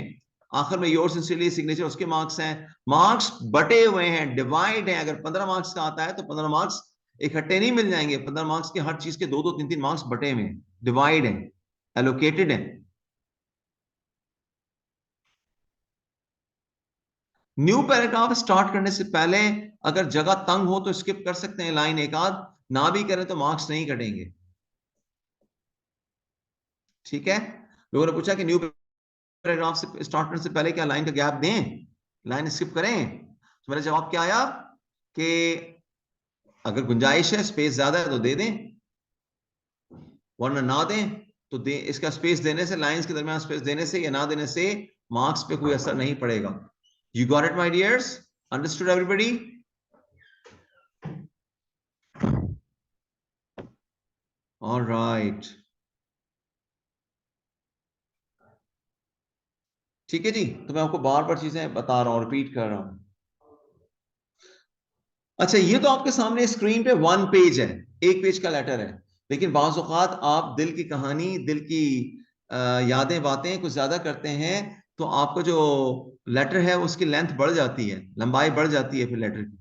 Speaker 1: आखिर में योर सिंसियरली सिग्नेचर उसके मार्क्स हैं। मार्क्स बटे हुए हैं, डिवाइड है। अगर 15 मार्क्स का आता है तो 15 मार्क्स इकट्ठे नहीं मिल जाएंगे। 15 मार्क्स के हर चीज के 2-2, 3-3 मार्क्स बटे हुए हैं, डिवाइड है, एलोकेटेड है। न्यू पैराग्राफ स्टार्ट करने से पहले अगर जगह तंग हो तो स्किप कर सकते हैं लाइन एक आध, ना भी करें तो मार्क्स नहीं कटेंगे। ठीक है। लोगों ने पूछा कि न्यू पैराग्राफ से स्टार्ट करने से पहले क्या लाइन का गैप दें, लाइन स्किप करें? तो मेरा जवाब क्या आया कि अगर गुंजाइश है, स्पेस ज्यादा है तो दे दें, वरना ना दें। तो दे, इसका स्पेस देने से, लाइंस के दरमियान स्पेस देने से या ना देने से मार्क्स पे कोई असर नहीं पड़ेगा। You got it my dears? Understood everybody? Alright, ठीक है जी। तो मैं आपको बार बार चीजें बता रहा हूं, रिपीट कर रहा हूं। अच्छा, ये तो आपके सामने स्क्रीन पे 1 पेज है, 1 पेज का लेटर है। लेकिन बाज़ औक़ात आप दिल की कहानी, दिल की यादें, बातें कुछ ज्यादा करते हैं, तो आपको जो लेटर है उसकी लेंथ बढ़ जाती है, लंबाई बढ़ जाती है फिर लेटर की।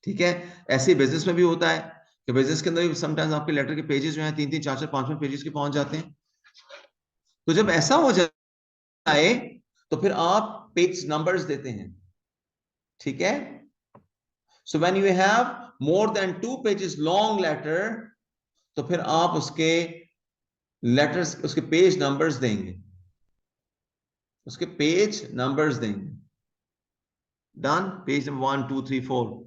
Speaker 1: ठीक है। ऐसे बिजनेस में भी होता है कि बिजनेस के अंदर भी समटाइम्स आपके लेटर के पेजेस जो हैं 3-3, 4-4, 5-5 पेजेस के पहुंच जाते हैं। तो जब ऐसा हो जाए तो फिर आप पेज नंबर्स देते हैं। ठीक है। So when you have more than 2 pages long letter, तो फिर आप उसके लेटर्स, उसके पेज नंबर्स देंगे, उसके पेज नंबर्स देंगे। डन? Page number 1, 2, 3, 4।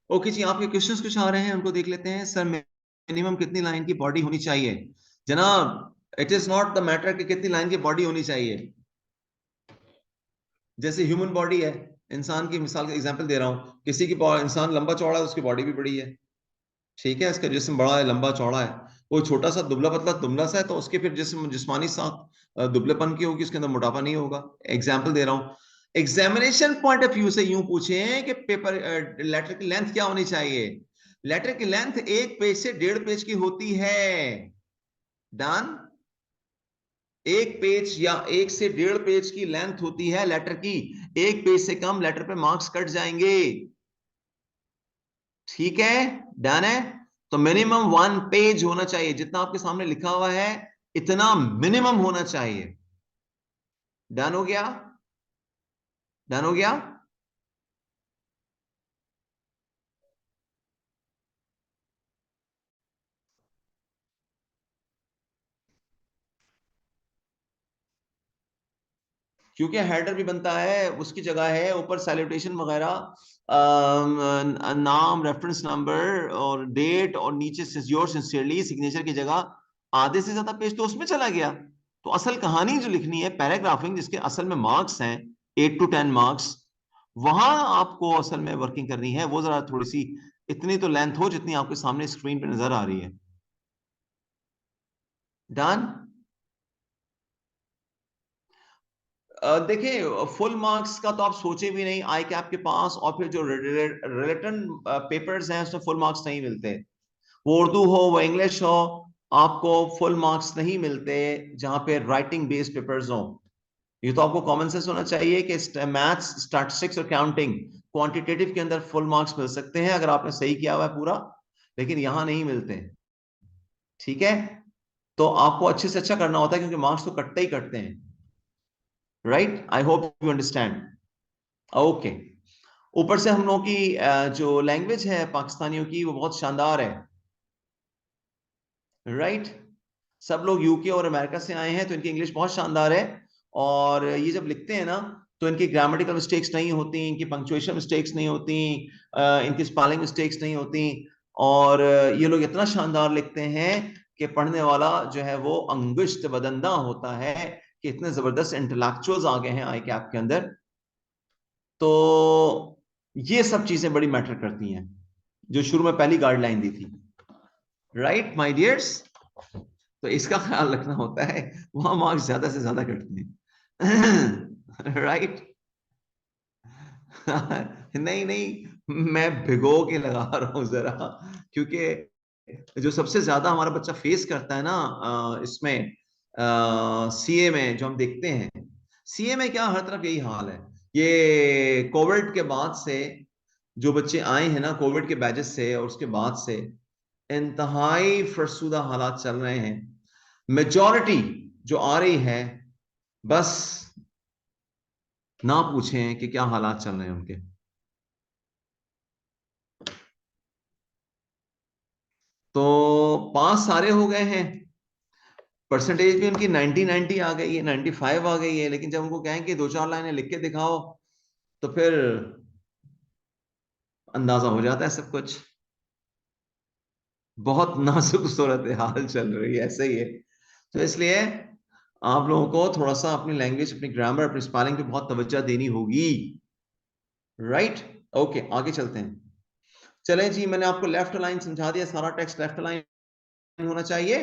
Speaker 1: ओके जी, आपके क्वेश्चंस कुछ आ रहे हैं, उनको देख लेते हैं। सर मिनिमम कितनी लाइन की बॉडी होनी चाहिए? जनाब, it is not the matter कि कितनी लाइन की बॉडी होनी चाहिए। जैसे ह्यूमन बॉडी है, इंसान की मिसाल का एग्जांपल दे रहा हूं, किसी की इंसान लंबा चौड़ा है, उसकी बॉडी भी बड़ी है। ठीक है, इसका जिस्म बड़ा है, लंबा चौड़ा है। वो छोटा सा दुबला पतला दुबला सा है, तो उसके फिर जिस्म जिस्मानी साख दुबलेपन की होगी, उसके अंदर मोटापा नहीं होगा। एग्जाम्पल दे रहा हूं। एग्जामिनेशन पॉइंट ऑफ व्यू से यूं पूछे कि पेपर लेटर की लेंथ क्या होनी चाहिए? लेटर की लेंथ 1 पेज से 1.5 पेज की होती है। डन? 1 पेज या 1 से 1.5 पेज की लेंथ होती है लेटर की। 1 पेज से कम लेटर पे मार्क्स कट जाएंगे। ठीक है। डन है। तो मिनिमम 1 पेज होना चाहिए, जितना आपके सामने लिखा हुआ है इतना मिनिमम होना चाहिए। डन हो गया? डन हो गया? क्योंकि हेडर भी बनता है, उसकी जगह है ऊपर सैल्यूटेशन वगैरह, नाम, रेफरेंस नंबर और डेट, और नीचे योर सिंसियरली सिग्नेचर की जगह आधे से ज्यादा पेज तो उसमें चला गया। तो असल कहानी जो लिखनी है, पैराग्राफिंग, जिसके असल में मार्क्स हैं 8 to 10 मार्क्स, वहां आपको असल में वर्किंग करनी है। वो जरा थोड़ी सी इतनी तो लेंथ हो जितनी आपके सामने स्क्रीन पे नजर आ रही है। डन? देखिए, फुल मार्क्स का तो आप सोचे भी नहीं आई कैप के पास, और फिर जो रिटन पेपर्स हैं उसमें फुल मार्क्स नहीं मिलते। वो उर्दू हो, वो इंग्लिश हो, आपको फुल मार्क्स नहीं मिलते जहां पे राइटिंग बेस्ड पेपर्स हो। ये तो आपको कॉमन सेंस होना चाहिए कि मैथ्स, स्टैटिस्टिक्स और काउंटिंग क्वांटिटेटिव के अंदर फुल मार्क्स मिल सकते हैं अगर आपने सही किया हुआ है पूरा, लेकिन यहां नहीं मिलते। ठीक है, तो आपको अच्छे से अच्छा करना होता है क्योंकि मार्क्स तो कटते ही कटते हैं। Right, I hope you understand. Okay, ऊपर से हम लोगों की जो लैंग्वेज है पाकिस्तानियों की वो बहुत शानदार है। राइट, सब लोग यूके और अमेरिका से आए हैं तो इनकी इंग्लिश बहुत शानदार है। और ये जब लिखते हैं ना तो इनकी ग्रामेटिकल मिस्टेक्स नहीं होती, इनकी पंक्चुएशन मिस्टेक्स नहीं होती, इनकी स्पेलिंग मिस्टेक्स नहीं होती। और ये लोग इतना शानदार लिखते हैं कि पढ़ने वाला जो है वो अंगुष्ठ बदंदा होता है कि इतने जबरदस्त इंटेलेक्चुअल्स आ गए हैं आई कैप के अंदर। तो ये सब चीजें बड़ी मैटर करती हैं जो शुरू में पहली गाइडलाइन दी थी। राइट माय डियर्स, तो इसका ख्याल रखना होता है, वहां मार्क्स ज्यादा से ज्यादा कटते हैं। राइट। नहीं नहीं, मैं भिगो के लगा रहा हूं जरा, क्योंकि जो सबसे ज्यादा हमारा बच्चा फेस करता है ना इसमें सीए में जो हम देखते हैं, सीए में क्या हर तरफ यही हाल है। ये कोविड के बाद से जो बच्चे आए हैं ना, कोविड के बैचेस से और उसके बाद से इंतहाई फरसुदा हालात चल रहे हैं। मेजॉरिटी जो आ रही है, बस ना पूछें कि क्या हालात चल रहे हैं उनके। तो पास सारे हो गए हैं, परसेंटेज भी उनकी 90 आ गई है, 95 आ गई है, लेकिन जब उनको कहें कि दो चार लाइनें लिख के दिखाओ तो फिर अंदाजा हो जाता है सब कुछ। बहुत नाजुक सूरत हाल चल रही है, ऐसे ही है। तो इसलिए आप लोगों को थोड़ा सा अपनी लैंग्वेज, अपनी ग्रामर, अपनी स्पेलिंग पे बहुत तवज्जो देनी होगी। राइट, ओके, आगे चलते हैं। चलें जी, मैंने आपको लेफ्ट अलाइन समझा दिया, सारा टेक्स्ट लेफ्ट अलाइन होना चाहिए।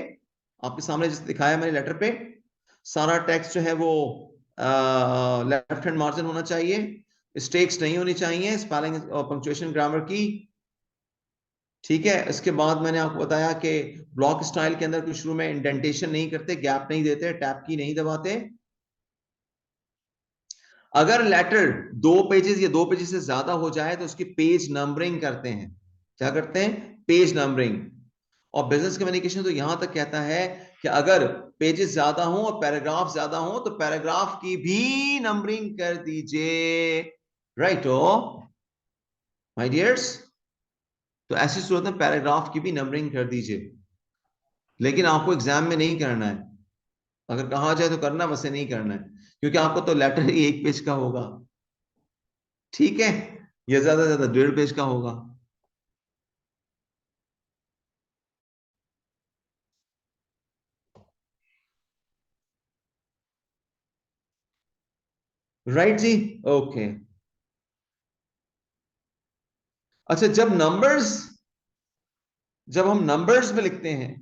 Speaker 1: आपके सामने जैसे दिखाया मैंने लेटर पे, सारा टेक्स्ट जो है वो लेफ्ट हैंड मार्जिन होना चाहिए, मिस्टेक्स नहीं होनी चाहिए स्पेलिंग और पंक्चुएशन ग्रामर की। ठीक है, इसके बाद मैंने आपको बताया कि ब्लॉक स्टाइल के अंदर कुछ शुरू में इंडेंटेशन नहीं करते, गैप नहीं देते, टैप की नहीं दबाते। अगर लेटर 2 पेजेस या 2 पेजेस से ज्यादा हो जाए तो उसकी पेज नंबरिंग करते हैं। क्या करते हैं? Page numbering. और बिजनेस कम्युनिकेशन तो यहां तक कहता है कि अगर पेजेस ज्यादा हो और पैराग्राफ ज्यादा हो तो पैराग्राफ की भी नंबरिंग कर दीजिए। राइट हो माय डियर्स? तो ऐसी सूरत में पैराग्राफ की भी नंबरिंग कर दीजिए, लेकिन आपको एग्जाम में नहीं करना है। अगर कहा जाए तो करना, वैसे नहीं करना है, क्योंकि आपको तो लेटर ही 1 पेज का होगा। ठीक है, या ज्यादा से ज्यादा 1.5 पेज का होगा। राइट जी, ओके। अच्छा, जब हम नंबर्स में लिखते हैं,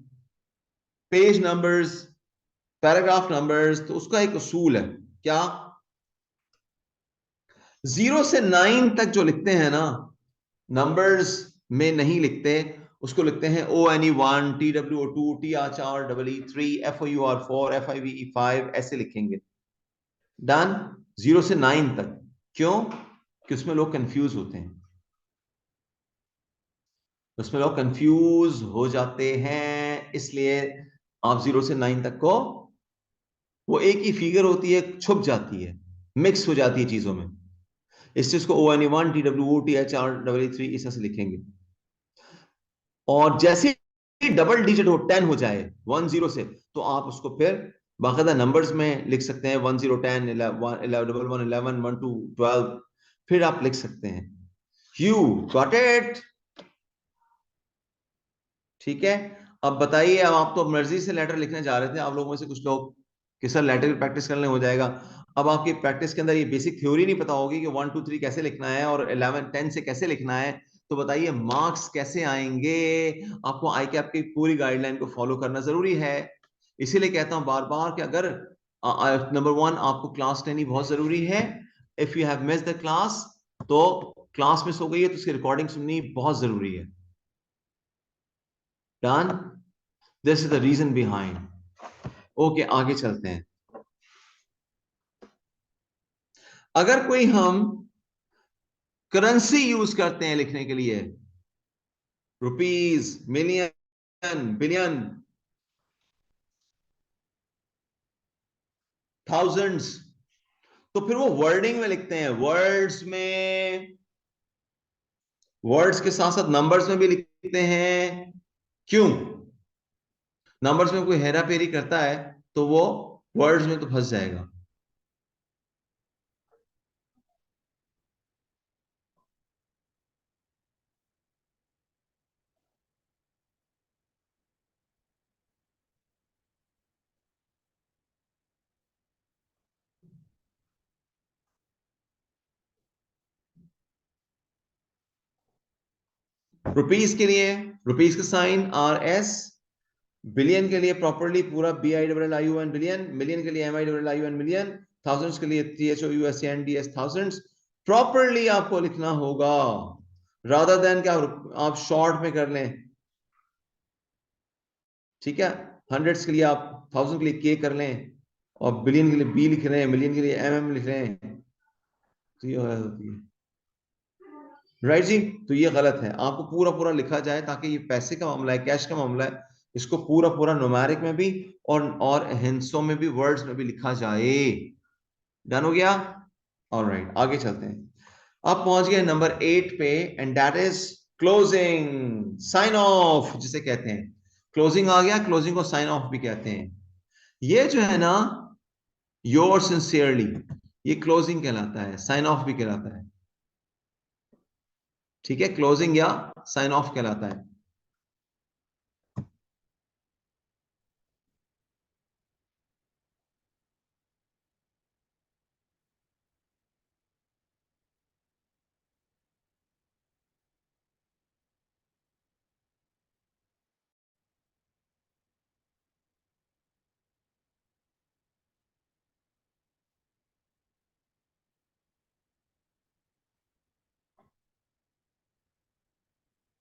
Speaker 1: पेज नंबर्स, पैराग्राफ नंबर्स, तो उसका एक उसूल है। क्या? 0 से 9 तक जो लिखते हैं ना, नंबर्स में नहीं लिखते, उसको लिखते हैं ONE1, TWO2, TR4, FOUR4, FIVE5, ऐसे लिखेंगे। डन। 0 से 9 तक। क्यों? कि उसमें लोग कंफ्यूज होते हैं, उसमें लोग कंफ्यूज हो जाते हैं, इसलिए आप 0 से 9 तक को, वो एक ही फिगर होती है, छुप जाती है, मिक्स हो जाती है चीजों में, इससे इसको ONE1, TWO, THR3 इस तरह से लिखेंगे। और जैसे ही डबल डिजिट हो, 10 हो जाए 10 से, तो आप उसको फिर बाकायदा नंबर्स में लिख सकते हैं, 10, 10, 11, 12, फिर आप लिख सकते हैं। You got it? ठीक है। अब बताइए, अब आप तो मर्जी से लेटर लिखने जा रहे थे, आप लोगों में से कुछ लोग कि सर लेटर की प्रैक्टिस करने हो जाएगा। अब आपकी प्रैक्टिस के अंदर ये बेसिक थ्योरी नहीं पता होगी कि 1 2 3 कैसे लिखना है और 11 10 से कैसे लिखना है, तो बताइए मार्क्स कैसे आएंगे? आपको आई कैप की पूरी गाइडलाइन को फॉलो करना जरूरी है। इसीलिए कहता हूं बार बार कि अगर नंबर 1 आपको क्लास लेनी बहुत जरूरी है। If you have miss the class, तो क्लास मिस हो गई है तो उसकी रिकॉर्डिंग सुननी बहुत जरूरी है। Done, this is the reason behind. Okay, आगे चलते हैं। अगर कोई हम करेंसी यूज करते हैं लिखने के लिए, रुपीज, मिलियन, बिलियन, थाउजेंड्स। तो फिर वो वर्डिंग में लिखते हैं, वर्ड्स में, वर्ड्स के साथ साथ नंबर्स में भी लिखते हैं। क्यों? नंबर्स में कोई हेरा फेरी करता है तो वो वर्ड्स में तो फंस जाएगा। रुपीज के लिए रुपीज का साइन RS, बिलियन के लिए प्रॉपरली पूरा BILLION बिलियन, मिलियन के लिए MILLION मिलियन, थाउजेंड्स के लिए THOUSANDS थाउजेंड्स। प्रॉपरली आपको लिखना होगा, रादर देन क्या आप शॉर्ट में कर लें। ठीक है, हंड्रेड्स के लिए आप, थाउजेंड के लिए K कर लें, और बिलियन के लिए B लिख रहे हैं, मिलियन के लिए MM लिख रहे हैं, तो ये होती है। राइट जी, तो ये गलत है। आपको पूरा पूरा लिखा जाए, ताकि ये पैसे का मामला है, कैश का मामला है, इसको पूरा पूरा न्यूमेरिक में भी और हिंसों में भी, वर्ड्स में भी लिखा जाए। डन हो गया? ऑलराइट, आगे चलते हैं। अब पहुंच गए नंबर 8 पे, and that is closing, sign off जिसे कहते हैं। क्लोजिंग आ गया, क्लोजिंग को साइन ऑफ भी कहते हैं। ये जो है ना, योर सिंसियरली, ये क्लोजिंग कहलाता है, साइन ऑफ भी कहलाता है। ठीक है, क्लोजिंग या साइन ऑफ कहलाता है।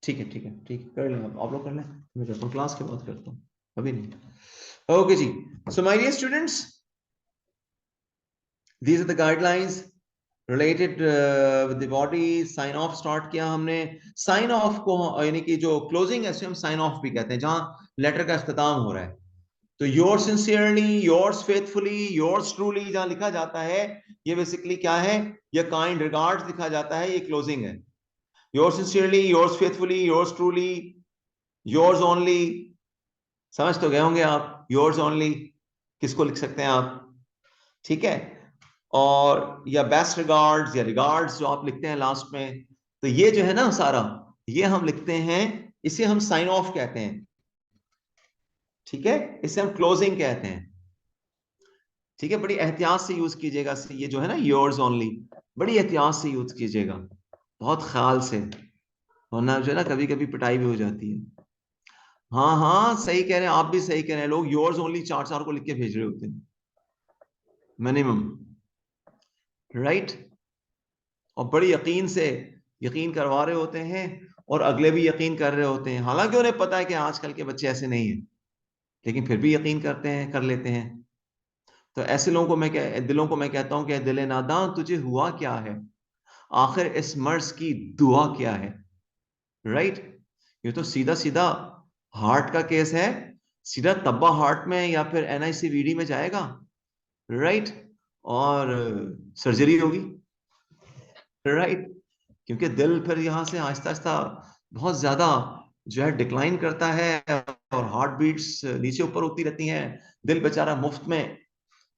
Speaker 1: ठीक है, ठीक है, ठीक है, कर लें, आप लोग कर लें, मैं करता हूँ, क्लास के बाद करता हूँ, अभी नहीं। ओके जी, so my dear students, these are the guidelines related with the body. Sign off start किया हमने। साइन ऑफ को यानी कि जो क्लोजिंग है उसे हम साइन ऑफ भी कहते हैं, जहां लेटर का इख्तिताम हो रहा है। तो your sincerely, yours faithfully, yours truly जहां लिखा जाता है, ये बेसिकली क्या है, ये काइंड रिगार्ड्स लिखा जाता है, ये क्लोजिंग है। Yours sincerely, yours faithfully, yours truly, yours only. समझ तो गए होंगे आप, योर्स ओनली किसको लिख सकते हैं आप? ठीक है, और या बेस्ट रिगार्ड्स या रिगार्ड्स जो आप लिखते हैं लास्ट में, तो ये जो है ना सारा, ये हम लिखते हैं, इसे हम साइन ऑफ कहते हैं। ठीक है, इसे हम क्लोजिंग कहते हैं। ठीक है, बड़ी एहतियात से यूज कीजिएगा, ये जो है ना योर्स ओनली, बड़ी एहतियात से यूज कीजिएगा, बहुत ख्याल से, वरना जो है ना कभी कभी पिटाई भी हो जाती है। हाँ हाँ, सही कह रहे हैं, आप भी सही कह रहे हैं, लोग योर्स ओनली चार चार को लिख के भेज रहे होते हैं मिनिमम। राइट, और बड़ी यकीन से यकीन करवा रहे होते हैं, और अगले भी यकीन कर रहे होते हैं, हालांकि उन्हें पता है कि आजकल के बच्चे ऐसे नहीं हैं, लेकिन फिर भी यकीन करते हैं, कर लेते हैं। तो ऐसे लोगों को दिलों को मैं कहता हूं कि दिले नादां तुझे हुआ क्या है, आखिर इस मर्ज की दुआ क्या है। राइट, ये तो सीधा सीधा हार्ट का केस है, सीधा तब्बा हार्ट में या फिर NICVD में जाएगा। राइट, और सर्जरी होगी। राइट, क्योंकि दिल फिर यहाँ से आहिस्ता आहिस्ता बहुत ज्यादा जो है डिक्लाइन करता है, और हार्ट बीट्स नीचे ऊपर होती रहती हैं। दिल बेचारा मुफ्त में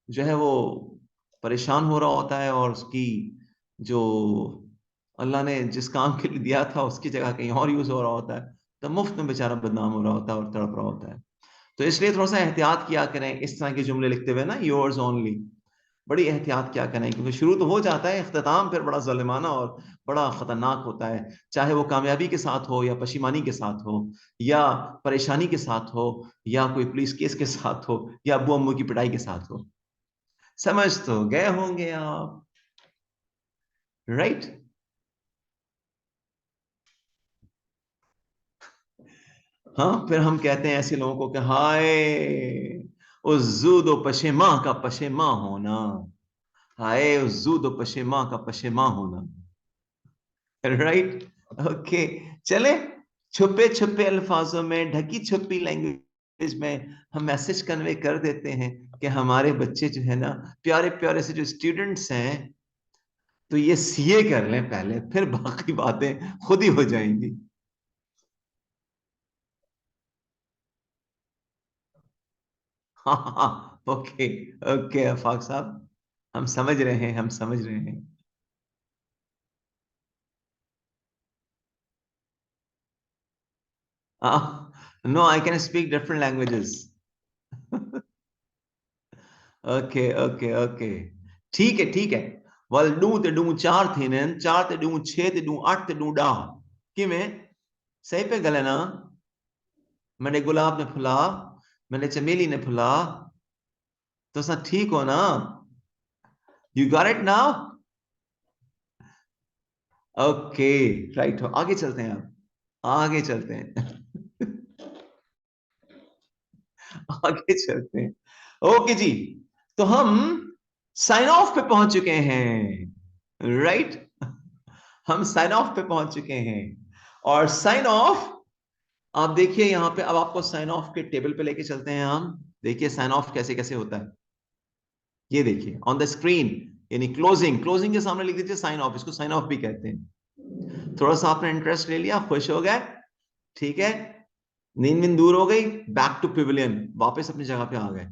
Speaker 1: जो है वो परेशान हो रहा होता है, और उसकी जो अल्लाह ने जिस काम के लिए दिया था उसकी जगह कहीं और यूज हो रहा होता है, तो मुफ्त में बेचारा बदनाम हो रहा होता है और तड़प रहा होता है। तो इसलिए थोड़ा सा एहतियात किया करें इस तरह के जुमले लिखते हुए ना, योर्स ओनली, बड़ी एहतियात क्या करें, क्योंकि शुरू तो हो जाता है, इख्तिताम फिर बड़ा ज़ालिमाना और बड़ा खतरनाक होता है, चाहे वो कामयाबी के साथ हो या पशिमानी के साथ हो, या परेशानी के साथ हो, या कोई पुलिस केस के साथ हो, या अब्बू अम्मू की पिटाई के साथ हो। समझ तो गए होंगे आप। राइट, हाँ, फिर हम कहते हैं ऐसे लोगों को कि हाय उस जूद व पशेमा का पशेमा होना, हाय उस जूद व पशेमा का पशेमा होना। Right, okay. चले, छुपे छुपे अल्फाजों में, ढकी छुपी लैंग्वेज में हम मैसेज कन्वे कर देते हैं कि हमारे बच्चे जो है ना, प्यारे प्यारे से जो स्टूडेंट्स हैं, तो ये सीए कर लें पहले, फिर बाकी बातें खुद ही हो जाएंगी। हाँ हाँ, ओके ओके अफाक साहब, हम समझ रहे हैं, हम समझ रहे हैं। No, I can speak different languages. Okay okay okay, ठीक है ठीक है। वल डू ते डू चार थे न, चार ते डू छह ते डू अठ ते डू डा, कि मैं सही पे गले ना? मैंने गुलाब ने फुला, मैंने चमेली ने फुला, तो सब ठीक हो ना? You got it now? Okay, right हो, आगे चलते हैं आप, आगे चलते हैं। आगे चलते हैं। ओके जी, तो हम साइन ऑफ पे पहुंच चुके हैं, राइट? हम साइन ऑफ पे पहुंच चुके हैं, और साइन ऑफ, आप देखिए यहां पे, अब आपको साइन ऑफ के टेबल पे लेके चलते हैं हम। देखिए साइन ऑफ कैसे कैसे होता है, ये देखिए ऑन द स्क्रीन। यानी क्लोजिंग, क्लोजिंग के सामने लिख दीजिए साइन ऑफ, इसको साइन ऑफ भी कहते हैं। थोड़ा सा आपने इंटरेस्ट ले लिया, खुश हो गए, ठीक है, नींद वींद दूर हो गई, बैक टू पिविलियन, वापस अपनी जगह पे आ गए,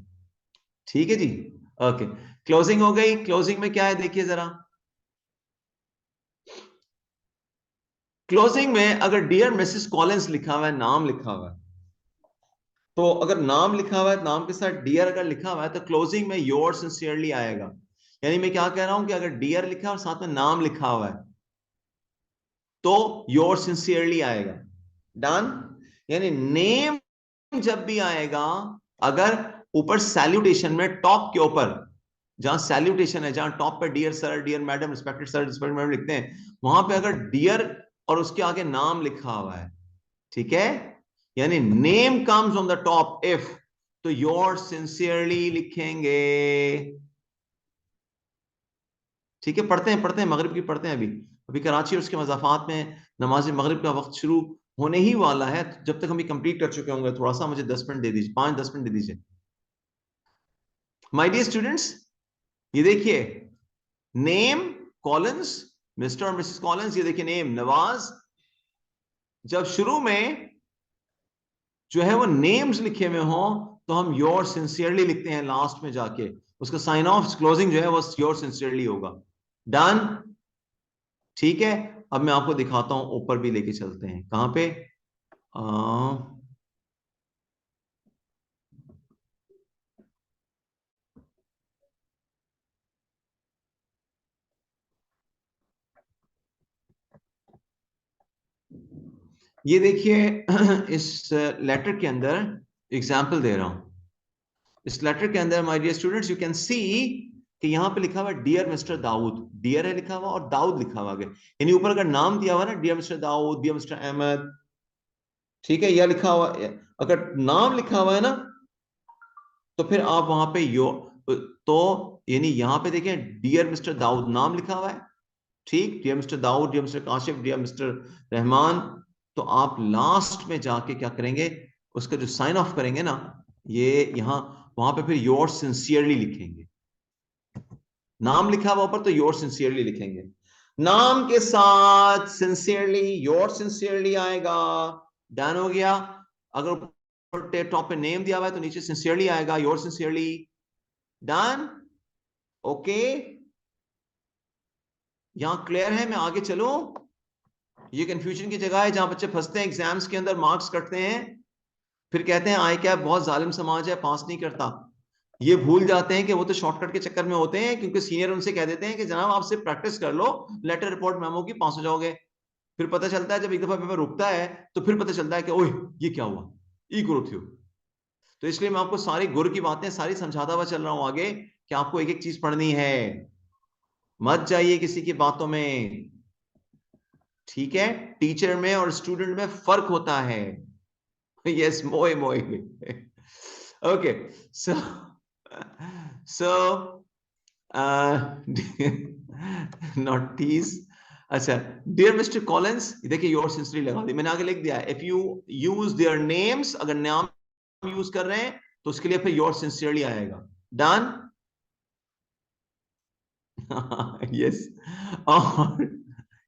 Speaker 1: ठीक है जी। ओके, क्लोजिंग हो गई। क्लोजिंग में क्या है देखिए जरा, क्लोजिंग में अगर डियर मिसेस कॉलिंस लिखा हुआ है, नाम लिखा हुआ है, तो अगर नाम लिखा हुआ है, नाम के साथ डियर अगर लिखा हुआ है, तो क्लोजिंग में योर सिंसियरली आएगा। यानी मैं क्या कह रहा हूं कि अगर डियर लिखा है और साथ में नाम लिखा हुआ है, तो योर सिंसियरली आएगा। डन। यानी नेम जब भी आएगा, अगर ऊपर सैल्यूटेशन में टॉप के ऊपर, जहां सैल्यूटेशन है, जहां टॉप पे dear sir, dear madam, respected sir, respected madam लिखते हैं, वहां पे अगर डियर और उसके आगे नाम लिखा हुआ है, ठीक है, यानी name comes on the top if, तो योर सिंसियरली लिखेंगे। ठीक है, पढ़ते हैं मगरिब की पढ़ते हैं अभी। अभी कराची और उसके मज़ाफात में नमाज मगरिब का वक्त शुरू होने ही वाला है, जब तक हम ये कंप्लीट कर चुके होंगे, थोड़ा सा मुझे 10 मिनट दे दीजिए, 5-10 मिनट दे दीजिए। माय डियर स्टूडेंट्स, ये देखिए, नेम कॉलिंस, मिस्टर और मिसेस कॉलिंस, ये देखिए नेम नवाज। जब शुरू में जो है वो नेम्स लिखे हुए हों, तो हम योर सिंसियरली लिखते हैं, लास्ट में जाके उसका साइन ऑफ क्लोजिंग जो है वो योर सिंसियरली होगा। डन, ठीक है। अब मैं आपको दिखाता हूं, ऊपर भी लेके चलते हैं, कहां पे? आ, ये देखिए, इस लेटर के अंदर एग्जाम्पल दे रहा हूं। इस लेटर के अंदर my dear students, you can see कि यहां पे लिखा हुआ है डियर मिस्टर दाऊद, डियर है लिखा हुआ और दाऊद लिखा हुआ है। यानी ऊपर अगर नाम दिया हुआ ना, dear mister Daud, dear mister Ahmad, ठीक है, यह लिखा हुआ, अगर नाम लिखा हुआ है ना, तो फिर आप वहां पे यो, तो यानी यहां पे देखें डियर मिस्टर दाऊद नाम लिखा हुआ है, ठीक, dear mister Daud, dear mister Kashif, dear mister Rehman, तो आप लास्ट में जाके क्या करेंगे, उसका जो साइन ऑफ करेंगे ना, ये यहां, वहां पे फिर योर सिंसियरली लिखेंगे। नाम लिखा हुआ ऊपर, तो योर सिंसियरली लिखेंगे, नाम के साथ सिंसियरली, योर सिंसियरली आएगा। डन हो गया। अगर ऊपर टॉप पे नेम दिया हुआ है, तो नीचे सिंसियरली आएगा, योर सिंसियरली। डन, ओके, यहां क्लियर है? मैं आगे चलूं? ये कंफ्यूजन की जगह है जहां बच्चे फंसते हैं, एग्जाम्स के अंदर मार्क्स कटते हैं, फिर कहते हैं आई कैप बहुत जालिम समाज है, पास नहीं करता। ये भूल जाते हैं कि वो तो शॉर्टकट के चक्कर में होते हैं, क्योंकि सीनियर उनसे कह देते हैं कि जनाब आप सिर्फ प्रैक्टिस कर लो, लेटर रिपोर्ट मेमो की, पास हो जाओगे। फिर पता चलता है जब एक दफा पेपर रुकता है, तो फिर पता चलता है कि ओए ये क्या हुआ, ई ग्रोथ हो। तो इसलिए मैं आपको सारी गुर की बातें सारी समझाता हुआ चल रहा हूं आगे, कि आपको एक एक चीज पढ़नी है, मत जाइए किसी की बातों में, ठीक है? टीचर में और स्टूडेंट में फर्क होता है। यस, मोए मोए। Okay, so so notice, अच्छा, डियर मिस्टर कॉलिंस, देखिए योर सिंसियरली लगा दी मैंने, आगे लिख दिया if you use their names, अगर नाम यूज कर रहे हैं तो उसके लिए फिर योर सिंसियरली आएगा। डन। यस, और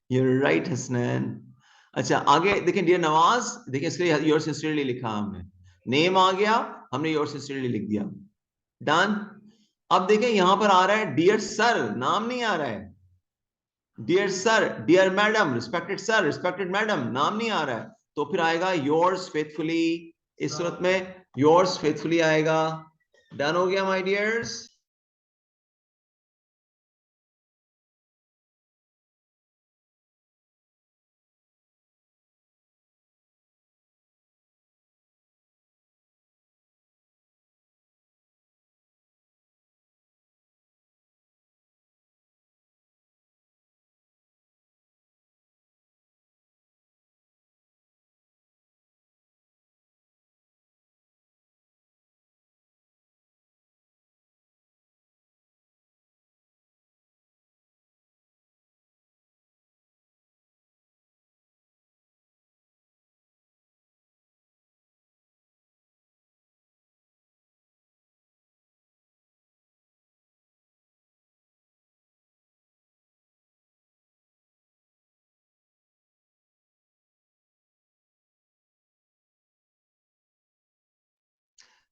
Speaker 1: यूर राइट हसनैन। अच्छा आगे देखें, डियर नवाज, देखिए इसके लिए योर सिंसियरली लिखा हमने, नेम आ गया, हमने योर सिंसियरली लिख दिया। डन। अब देखें यहां पर आ रहा है डियर सर, नाम नहीं आ रहा है। Dear sir, dear madam, respected sir, respected madam, नाम नहीं आ रहा है, तो फिर आएगा योर्स फेथफुली। इस सूरत में योर्स फेथफुली आएगा। डन हो गया my dears.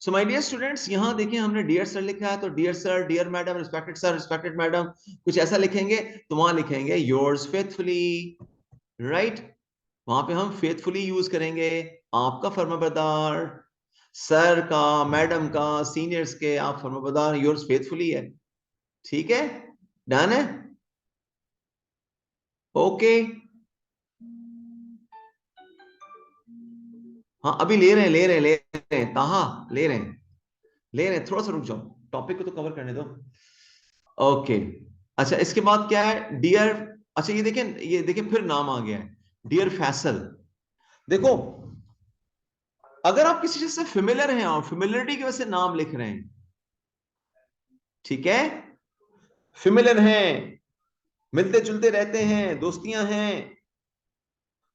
Speaker 1: So my dear students, यहां देखिए हमने डियर सर लिखा है, तो dear sir, dear madam, respected sir, respected madam, कुछ ऐसा लिखेंगे, तो वहां लिखेंगे योर्स फेथफुली, राइट। वहां पे हम फेथफुली यूज करेंगे, आपका फर्माबरदार, सर का, मैडम का, सीनियर्स के आप फर्माबरदार, योर्स फेथफुली है। ठीक है, डन है, ओके। हाँ अभी ले रहे हैं, ले रहे हैं, ले रहे हैं, ताहा ले रहे हैं, ले रहे हैं, थोड़ा सा रुक जाओ, टॉपिक को तो कवर करने दो। ओके। अच्छा इसके बाद क्या है, डियर, अच्छा ये देखें फिर नाम आ गया है, डियर फैसल। देखो अगर आप किसी चीज से फेमिलियर हैं और फेमिलियरिटी की वजह से नाम लिख रहे हैं, ठीक है, फेमिलियर हैं, मिलते जुलते रहते हैं, दोस्तियां हैं,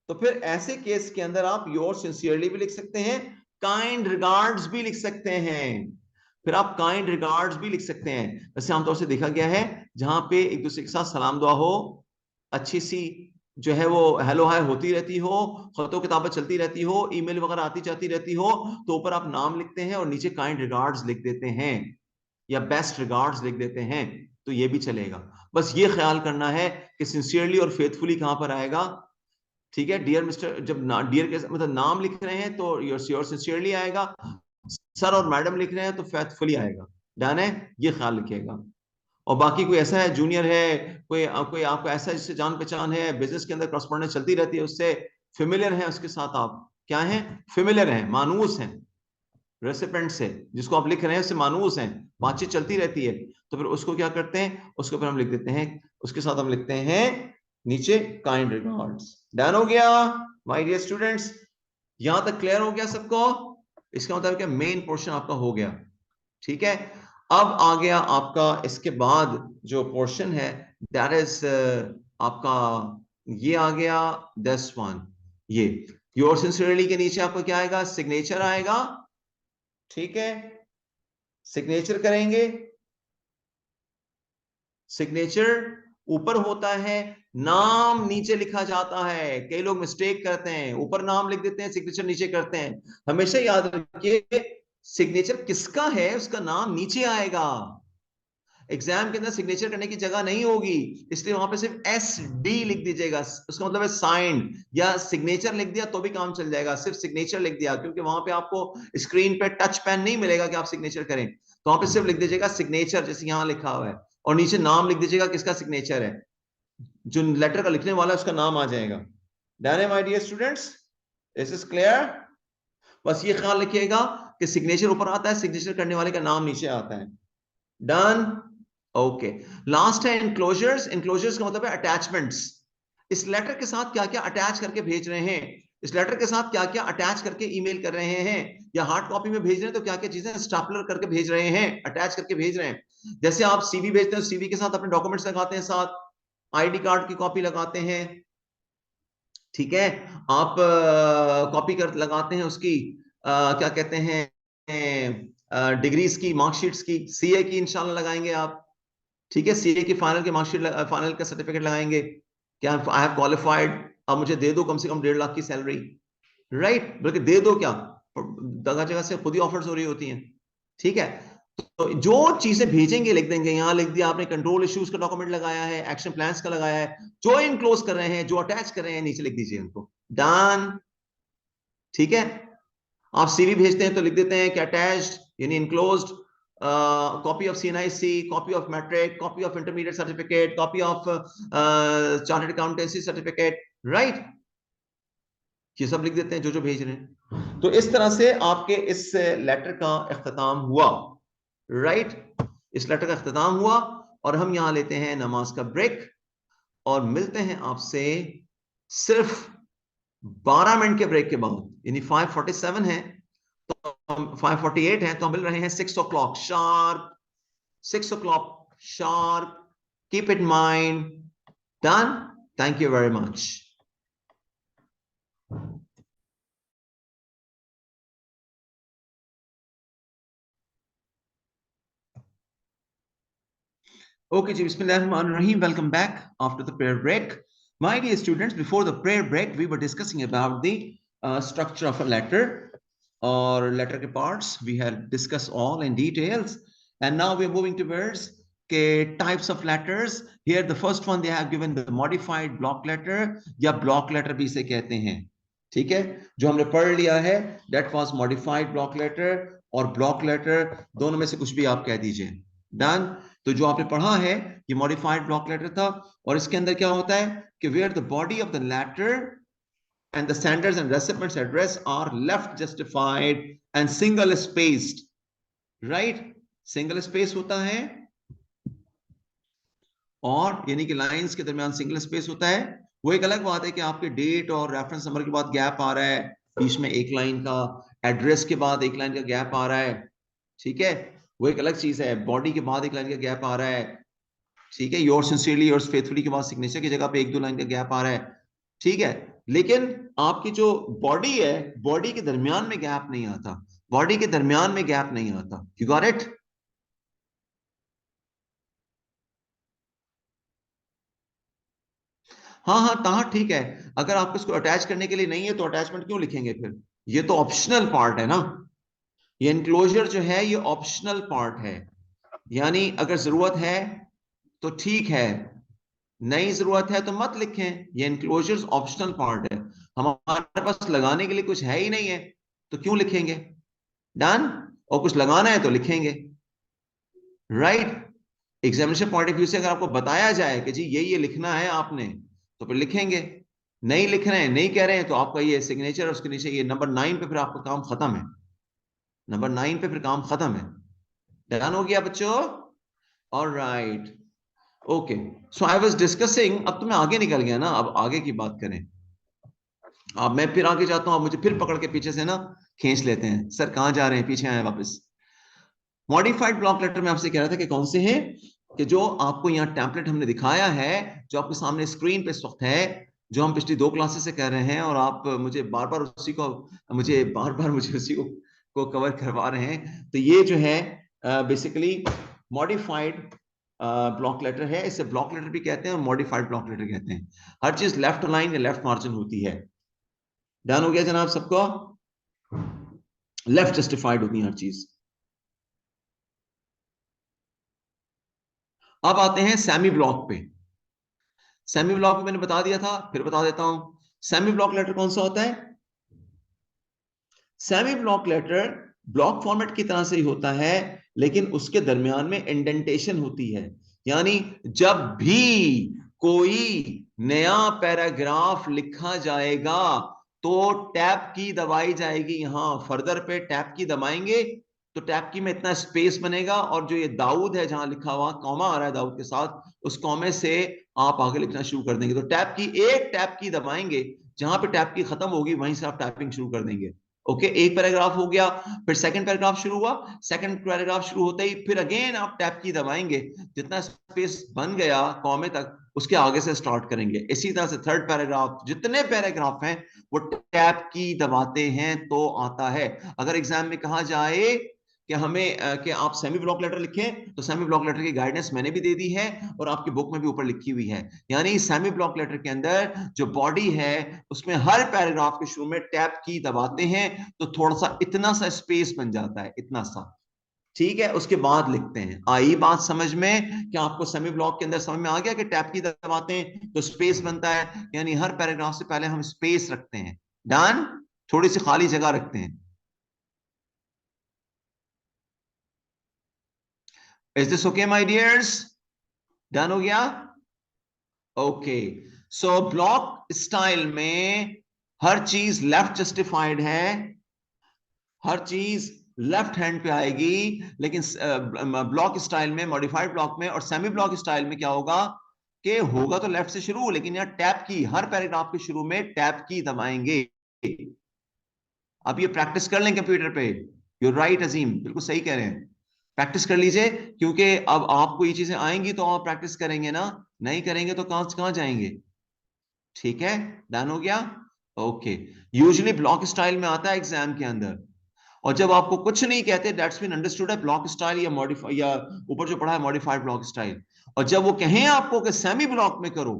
Speaker 1: तो फिर ऐसे केस के अंदर आप योर सिंसियरली भी लिख सकते हैं, काइंड रिगार्ड्स भी लिख सकते हैं, फिर आप काइंड रिगार्ड्स भी लिख सकते हैं। वैसे आमतौर से देखा गया है जहां पे एक दूसरे के साथ सलाम दुआ हो, अच्छी सी जो है वो हेलो हाय होती रहती हो, खतों किताबें चलती रहती हो, ईमेल वगैरह आती जाती रहती हो, तो ऊपर आप नाम लिखते हैं और नीचे काइंड रिगार्ड्स लिख देते हैं या बेस्ट रिगार्ड्स लिख देते हैं, तो ये भी चलेगा। बस ये ख्याल करना है कि सिंसियरली और फेथफुली कहां पर आएगा। ठीक है, डियर मिस्टर, जब डियर के मतलब नाम लिख रहे हैं तो योर सिंसियरली आएगा, सर और मैडम लिख रहे हैं तो फेथफुली आएगा। डन है, ये ख्याल रखिएगा। और बाकी कोई ऐसा है जूनियर है, कोई कोई आपको ऐसा जिससे जान पहचान है, बिजनेस के अंदर क्रॉसपॉन्डेंस चलती रहती है, उससे फेमिलियर है, उसके साथ आप क्या है, फेमिलियर है, मानूस है, रेसिपेंट से जिसको आप लिख रहे हैं उससे मानूस हैं, बातचीत चलती रहती है, तो फिर उसको क्या करते हैं, उसके ऊपर हम लिख देते हैं, उसके साथ हम लिखते हैं नीचे काइंड रिगार्ड्स। डन हो गया माय डियर स्टूडेंट्स, यहां तक क्लियर हो गया सबको? इसका मतलब क्या, मेन पोर्शन आपका हो गया। ठीक है, अब आ गया आपका इसके बाद जो पोर्शन है, दैट इज आपका ये आ गया 10 1, ये योर सिंसियरली के नीचे आपको क्या आएगा, सिग्नेचर आएगा। ठीक है, सिग्नेचर करेंगे, सिग्नेचर ऊपर होता है, नाम नीचे लिखा जाता है, कई लोग मिस्टेक करते हैं, ऊपर नाम लिख देते हैं, सिग्नेचर नीचे करते हैं। हमेशा याद रखिए सिग्नेचर किसका है उसका नाम नीचे आएगा, एग्जाम के अंदर सिग्नेचर करने की जगह नहीं होगी, इसलिए वहां पे सिर्फ एस डी लिख दीजिएगा, उसका मतलब है साइंड, या सिग्नेचर लिख दिया तो भी काम चल जाएगा, सिर्फ सिग्नेचर लिख दिया, क्योंकि वहां पे आपको स्क्रीन पे टच पेन नहीं मिलेगा कि आप सिग्नेचर करें, तो वहां पे सिर्फ लिख दीजिएगा सिग्नेचर, जैसे यहां लिखा हुआ है, और नीचे नाम लिख दीजिएगा किसका सिग्नेचर है, जो लेटर का लिखने वाला है उसका नाम आ जाएगा। डन है my dear students, this is clear? बस ये ख्याल रखिएगा कि सिग्नेचर ऊपर आता है, सिग्नेचर करने वाले का नाम नीचे आता है। Done, okay. लास्ट है इंक्लोजर्स, इंक्लोजर्स का मतलब है अटैचमेंट्स, इस लेटर के साथ क्या क्या अटैच करके भेज रहे हैं, इस लेटर के साथ क्या क्या अटैच करके ईमेल कर रहे हैं, या हार्ड कॉपी में भेज रहे हैं तो क्या क्या चीजें स्टेपलर करके भेज रहे हैं, अटैच करके भेज रहे हैं। जैसे आप सीवी भेजते हैं, सीवी के साथ अपने डॉक्यूमेंट्स लगाते हैं साथ, आईडी कार्ड की कॉपी लगाते हैं, ठीक है, आप कॉपी कर लगाते हैं उसकी क्या कहते हैं डिग्रीज की, मार्कशीट्स की, सीए की इंशाल्लाह लगाएंगे आप, ठीक है, सीए की फाइनल की मार्कशीट, फाइनल का सर्टिफिकेट लगाएंगे, क्या आई हैव क्वालिफाइड, अब मुझे दे दो कम से कम 1.5 लाख की सैलरी, राइट, बल्कि दे दो क्या, जगह जगह से खुद ही ऑफर्स हो रही होती हैं, ठीक है। तो जो चीजें भेजेंगे लिख देंगे, यहां लिख दिया आपने कंट्रोल इश्यूज का डॉक्यूमेंट लगाया है, एक्शन प्लान्स का लगाया है, जो इनक्लोज कर रहे हैं, जो अटैच कर रहे हैं, नीचे लिख दीजिए उनको, डन, ठीक है। आप सीवी भेजते हैं तो लिख देते हैं कि अटैच्ड यानी enclosed, copy of CNIC, copy of matric, copy of intermediate certificate, copy of chartered accountancy certificate, right, ये सब लिख देते हैं जो जो भेज रहे हैं। तो इस तरह से आपके इस लेटर का इख्तिताम हुआ, राइट, इस लेटर का इख्तिताम हुआ, और हम यहां लेते हैं नमाज का ब्रेक और मिलते हैं आपसे सिर्फ 12 मिनट के ब्रेक के बाद, यानी 5:47 है, तो हम 5:48 है, तो हम मिल रहे हैं 6 o'clock sharp, 6 o'clock sharp, keep it mind, done, thank you very much. Okay, ji, Bismillahirrahmanirrahim. Welcome back after the prayer break. My dear students, before the prayer break, we were discussing about the structure of a letter or letter ke parts. We had discussed all in details. And now we're moving towards types of letters. Here, the first one, they have given the modified block letter या block letter भी इसे कहते हैं, ठीक है, जो हमने पढ़ लिया है, that was modified block letter और block letter, दोनों में से कुछ भी आप कह दीजिए, डन। तो जो आपने पढ़ा है ये मॉडिफाइड ब्लॉक लेटर था, और इसके अंदर क्या होता है कि where the body of the letter and the senders and recipients address are left justified and single spaced, right, single space होता है, और यानी कि लाइंस के दरमियान सिंगल स्पेस होता है। वो एक अलग बात है कि आपके डेट और रेफरेंस नंबर के बाद गैप आ रहा है, बीच में एक लाइन का, एड्रेस के बाद एक लाइन का गैप आ रहा है, ठीक है, वो एक अलग चीज है। बॉडी के बाद एक लाइन का गैप आ रहा है, ठीक है, योर सिंसियरली योर फेथफुली के बाद सिग्नेचर की जगह पे 1-2 लाइन का गैप आ रहा है, ठीक है, लेकिन आपकी जो बॉडी है, बॉडी के दरमियान में गैप नहीं आता, बॉडी के दरमियान में गैप नहीं आता, यू गॉट इट। हाँ हाँ हाँ, ठीक है, अगर आपको इसको अटैच करने के लिए नहीं है तो अटैचमेंट क्यों लिखेंगे फिर, ये तो ऑप्शनल पार्ट है ना, ये एनक्लोजर जो है ये ऑप्शनल पार्ट है, यानी अगर जरूरत है तो ठीक है, नई जरूरत है तो मत लिखें, ये एनक्लोजर्स ऑप्शनल पार्ट है, हमारे पास लगाने के लिए कुछ है ही नहीं है तो क्यों लिखेंगे, डन, और कुछ लगाना है तो लिखेंगे, right. Examination point of view से अगर आपको बताया जाए कि जी ये लिखना है आपने, तो फिर लिखेंगे, नहीं लिख रहे हैं, नहीं कह रहे हैं, तो आपका ये सिग्नेचर और उसके नीचे ये नंबर 9 पे फिर आपका काम खत्म है, नंबर 9 पे फिर काम खत्म है, डन हो गया बच्चों, alright, okay, so I was discussing, अब तो मैं आगे निकल गया ना, अब आगे की बात करें, अब मैं फिर आगे जाता हूं, आप मुझे फिर पकड़ के पीछे से ना खींच लेते हैं, सर कहां जा रहे हैं, पीछे आए वापस। मॉडिफाइड ब्लॉक लेटर में आपसे कह रहा था कि कौन से हैं, कि जो आपको यहाँ टेम्पलेट हमने दिखाया है, जो आपके सामने स्क्रीन पे इस वक्त है, जो हम पिछली 2 क्लासेस से कर रहे हैं, और आप मुझे बार बार उसी को कवर करवा रहे हैं, तो ये जो है बेसिकली मॉडिफाइड ब्लॉक लेटर है, इसे ब्लॉक लेटर भी कहते हैं और मॉडिफाइड ब्लॉक लेटर कहते हैं, हर चीज लेफ्ट लाइन या लेफ्ट मार्जिन होती है, डन हो गया जनाब सबको, लेफ्ट जस्टिफाइड होती है हर चीज। अब आते हैं सेमी ब्लॉक पे, सेमी ब्लॉक में मैंने बता दिया था, फिर बता देता हूं, सेमी ब्लॉक लेटर कौन सा होता है, semi block letter block format की तरह से ही होता है, लेकिन उसके दरमियान में इंडेंटेशन होती है, यानी जब भी कोई नया पैराग्राफ लिखा जाएगा तो टैब की दबाई जाएगी, यहां फर्दर पे टैब की दबाएंगे तो टैब की में इतना स्पेस बनेगा, और जो ये दाऊद है जहां लिखा हुआ कॉमा आ रहा है दाऊद के साथ, उस कॉमे से आप आगे लिखना शुरू कर देंगे, तो टैब की एक टैब की दबाएंगे, जहां पे टैब की खत्म होगी वहीं से आप टाइपिंग शुरू कर देंगे, ओके, एक पैराग्राफ हो गया, फिर सेकंड पैराग्राफ शुरू हुआ, सेकंड पैराग्राफ शुरू होते ही फिर अगेन आप टैब की दबाएंगे, जितना स्पेस बन गया कॉमे तक उसके आगे से स्टार्ट करेंगे। इसी तरह से थर्ड पैराग्राफ, जितने पैराग्राफ हैं वो टैब की दबाते हैं तो आता है। अगर एग्जाम में कहा जाए कि हमें कि आप सेमी ब्लॉक लेटर लिखें, तो सेमी ब्लॉक लेटर की गाइडेंस मैंने भी दे दी है और आपकी बुक में भी ऊपर लिखी हुई है। यानी सेमी ब्लॉक लेटर के अंदर जो बॉडी है उसमें हर पैराग्राफ के शुरू में टैब की दबाते हैं तो थोड़ा सा इतना सा स्पेस बन जाता है, इतना सा। ठीक है, उसके बाद लिखते हैं। आई बात समझ में कि आपको सेमी ब्लॉक के अंदर समझ में आ गया कि टैब की दबाते हैं तो स्पेस बनता है, यानी हर पैराग्राफ से पहले हम स्पेस रखते हैं। डन, थोड़ी सी खाली जगह रखते हैं। Is this okay my dears? Done हो गया? ओके, सो ब्लॉक स्टाइल में हर चीज लेफ्ट जस्टिफाइड है, हर चीज लेफ्ट हैंड पे आएगी। लेकिन ब्लॉक स्टाइल में, मॉडिफाइड ब्लॉक में और सेमी ब्लॉक स्टाइल में क्या होगा कि होगा तो लेफ्ट से शुरू, लेकिन यहाँ टैब की, हर पैराग्राफ के शुरू में टैब की दबाएंगे। अब ये प्रैक्टिस कर लें कंप्यूटर पे। यू राइट अजीम, बिल्कुल सही कह रहे हैं, प्रैक्टिस कर लीजिए, क्योंकि अब आपको ये चीजें आएंगी तो आप प्रैक्टिस करेंगे ना, नहीं करेंगे तो कहां कहां जाएंगे। ठीक है, डन हो गया? ओके, यूजुअली ब्लॉक स्टाइल में आता है एग्जाम के अंदर, और जब आपको कुछ नहीं कहते दैट्स बीन अंडरस्टूड है ब्लॉक स्टाइल या मॉडिफाई, या ऊपर जो पढ़ा है मॉडिफाइड ब्लॉक स्टाइल। और जब वो कहें आपको कि सेमी ब्लॉक में करो,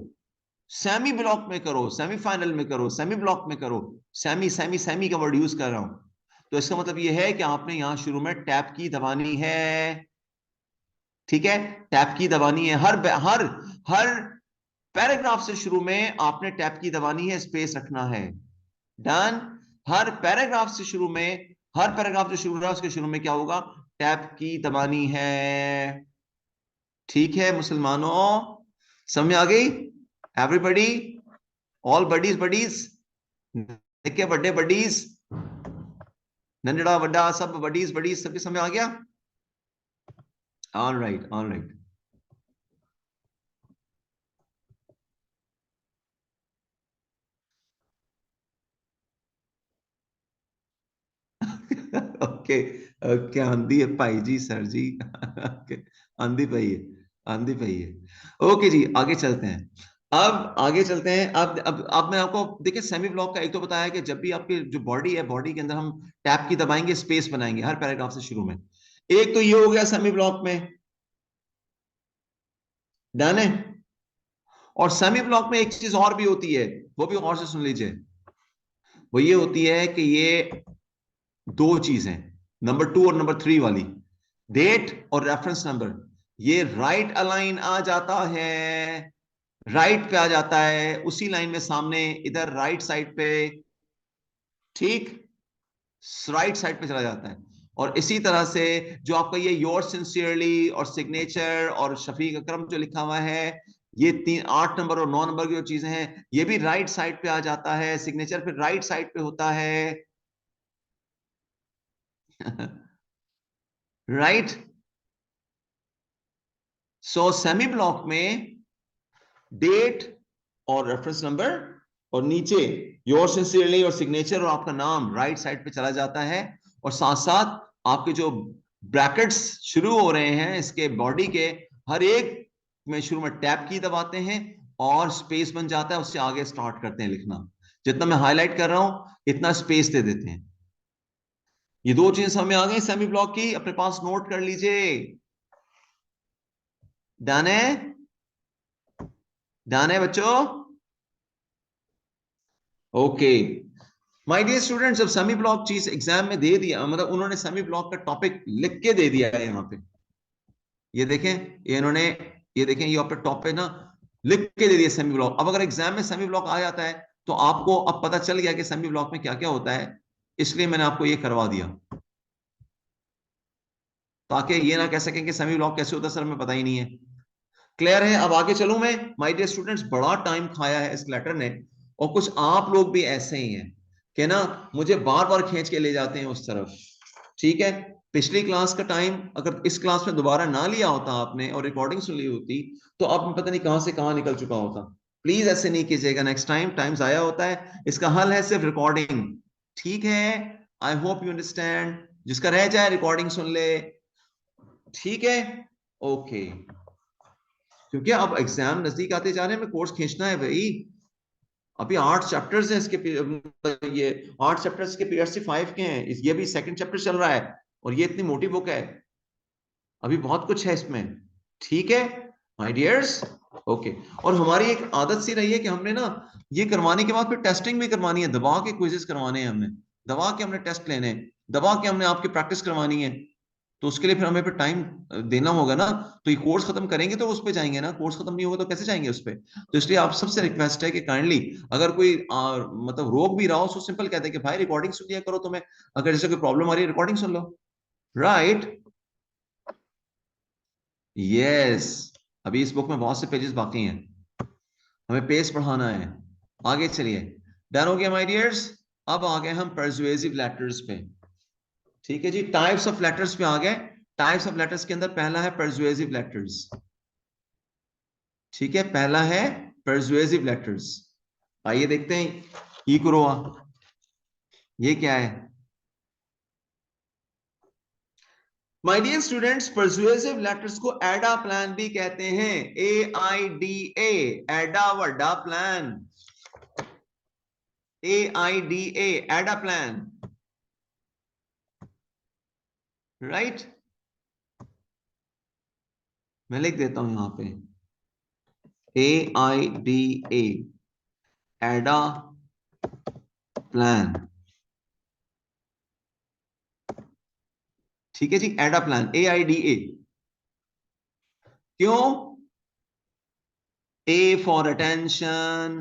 Speaker 1: सेमी ब्लॉक में करो, सेमीफाइनल में करो, सेमी ब्लॉक में करो, सेमी सेमी सेमी का वर्ड यूज कर रहा हूं, तो इसका मतलब यह है कि आपने यहां शुरू में टैब की दबानी है। ठीक है, टैब की दबानी है, हर हर पैराग्राफ से शुरू में आपने टैब की दबानी है, स्पेस रखना है। डन, हर पैराग्राफ से शुरू में, हर पैराग्राफ जो शुरू हो रहा है उसके शुरू में क्या होगा, टैब की दबानी है। ठीक है मुसलमानों, समझ में आ गई? एवरीबॉडी, ऑल बडीज बडीज, देखिए बड़े बडीज, नंदड़ा बड़ा सब बडीज बडीज, सबके समझ आ गया? All right, all right. Okay, okay, आंधी है भाई जी, सर जी। ओके, आंधी पई है, आंधी पई है। ओके जी, आगे चलते हैं। अब आगे चलते हैं। अब मैं आपको देखिए, सेमी ब्लॉक का एक तो बताया कि जब भी आपकी जो बॉडी है, बॉडी के अंदर हम टैब की दबाएंगे, स्पेस बनाएंगे हर पैराग्राफ से शुरू में। एक तो ये हो गया सेमी ब्लॉक में, डन है। और सेमी ब्लॉक में एक चीज और भी होती है, वो भी गौर से सुन लीजिए। वो ये होती है कि ये दो चीजें, नंबर 2 और नंबर 3 वाली, डेट और रेफरेंस नंबर, ये राइट अलाइन आ जाता है, राइट पे आ जाता है, उसी लाइन में सामने इधर राइट साइड पे। ठीक, राइट साइड पे चला जाता है। और इसी तरह से जो आपका ये योर सिंसियरली और सिग्नेचर और शफीक अकरम जो लिखा हुआ है, ये 8 नंबर और 9 नंबर की जो चीजें हैं, ये भी राइट साइड पे आ जाता है, सिग्नेचर फिर राइट साइड पे होता है। राइट, सो सेमी ब्लॉक में डेट और रेफरेंस नंबर, और नीचे योर सिंसियरली और सिग्नेचर और आपका नाम राइट साइड पे चला जाता है। और साथ साथ आपके जो ब्रैकेट्स शुरू हो रहे हैं इसके बॉडी के, हर एक में शुरू में टैब की दबाते हैं और स्पेस बन जाता है, उससे आगे स्टार्ट करते हैं लिखना। जितना मैं हाईलाइट कर रहा हूं इतना स्पेस दे देते हैं। ये दो चीजें समझ में आ गई सेमी ब्लॉक की, अपने पास नोट कर लीजिए। डन है? डन है बच्चों? ओके माय डियर स्टूडेंट्स, जब सेमी ब्लॉक चीज एग्जाम में दे दिया, मतलब उन्होंने सेमी ब्लॉक का टॉपिक लिख के दे दिया है यहाँ पे, ये देखें, ये इन्होंने, ये देखें, ये आपके टॉप पे ना लिख के दे दिया सेमी ब्लॉक। अब अगर एग्जाम में सेमी ब्लॉक आ जाता है तो आपको अब पता चल गया कि सेमी ब्लॉक में क्या क्या होता है, इसलिए मैंने आपको ये करवा दिया, ताकि ये ना कह सकें कि सेमी ब्लॉक कैसे होता है, सर हमें पता ही नहीं है। क्लियर है? अब आगे चलूं मैं? माय डियर स्टूडेंट्स, बड़ा टाइम खाया है इस लेटर ने, और कुछ आप लोग भी ऐसे ही हैं कि ना मुझे बार बार खींच के ले जाते हैं उस तरफ। ठीक है, पिछली क्लास का टाइम अगर इस क्लास में दोबारा ना लिया होता आपने और रिकॉर्डिंग सुन ली होती तो आप पता नहीं कहां से कहां निकल चुका होता। प्लीज ऐसे नहीं कीजिएगा नेक्स्ट टाइम, टाइम जाया होता है। इसका हल है सिर्फ रिकॉर्डिंग। ठीक है, आई होप यू अंडरस्टैंड। जिसका रह जाए रिकॉर्डिंग सुन ले, ठीक है? ओके, क्योंकि अब एग्जाम नजदीक आते जा रहे हैं, हमें कोर्स खींचना है भाई। अभी 8 चैप्टर्स हैं इसके, ये 8 चैप्टर्स के पीएससी 5 के हैं, ये भी सेकंड चैप्टर चल रहा है, और ये इतनी मोटी बुक है, अभी बहुत कुछ है इसमें, ठीक है माय डियर्स? ओके। और हमारी एक आदत सी रही है कि हमने ना ये करवाने के बाद फिर टेस्टिंग भी करवानी है, दबा के क्विजेस करवाने हैं हमने, दबा के हमने टेस्ट लेने हैं, दबा के हमने आपकी प्रैक्टिस करवानी है। तो उसके लिए फिर हमें फिर टाइम देना होगा ना। तो ये कोर्स खत्म करेंगे तो उस पर जाएंगे ना, कोर्स खत्म नहीं होगा तो कैसे जाएंगे उस पर? तो इसलिए आप सबसे रिक्वेस्ट है कि काइंडली, अगर कोई मतलब रोक भी रहा हो तो सिंपल कहते हैं कि भाई रिकॉर्डिंग सुन लिया करो, तुम्हें अगर जैसे कोई प्रॉब्लम आ रही है रिकॉर्डिंग सुन लो, राइट? यस। अभी इस बुक में बहुत से पेजेस बाकी हैं, हमें पेस बढ़ाना है। आगे चलिए, डन हो गया माय डियर्स? अब आ गए हम परसुएसिव लेटर्स पे, ठीक है जी? टाइप्स ऑफ लेटर्स पे आ गए। टाइप्स ऑफ लेटर्स के अंदर पहला है परसुएसिव लेटर्स, ठीक है? पहला है परसुएसिव लेटर्स। आइए देखते हैं, ई क्रोआ, ये क्या है? My dear students, persuasive letters को एडा प्लान भी कहते हैं, AIDA, एडा वडा plan, AIDA, AIDA plan, right? मैं लिख देता हूं यहां पे AIDA, एडा प्लान, ठीक है जी? एडा प्लान, AIDA। क्यों? A फॉर अटेंशन,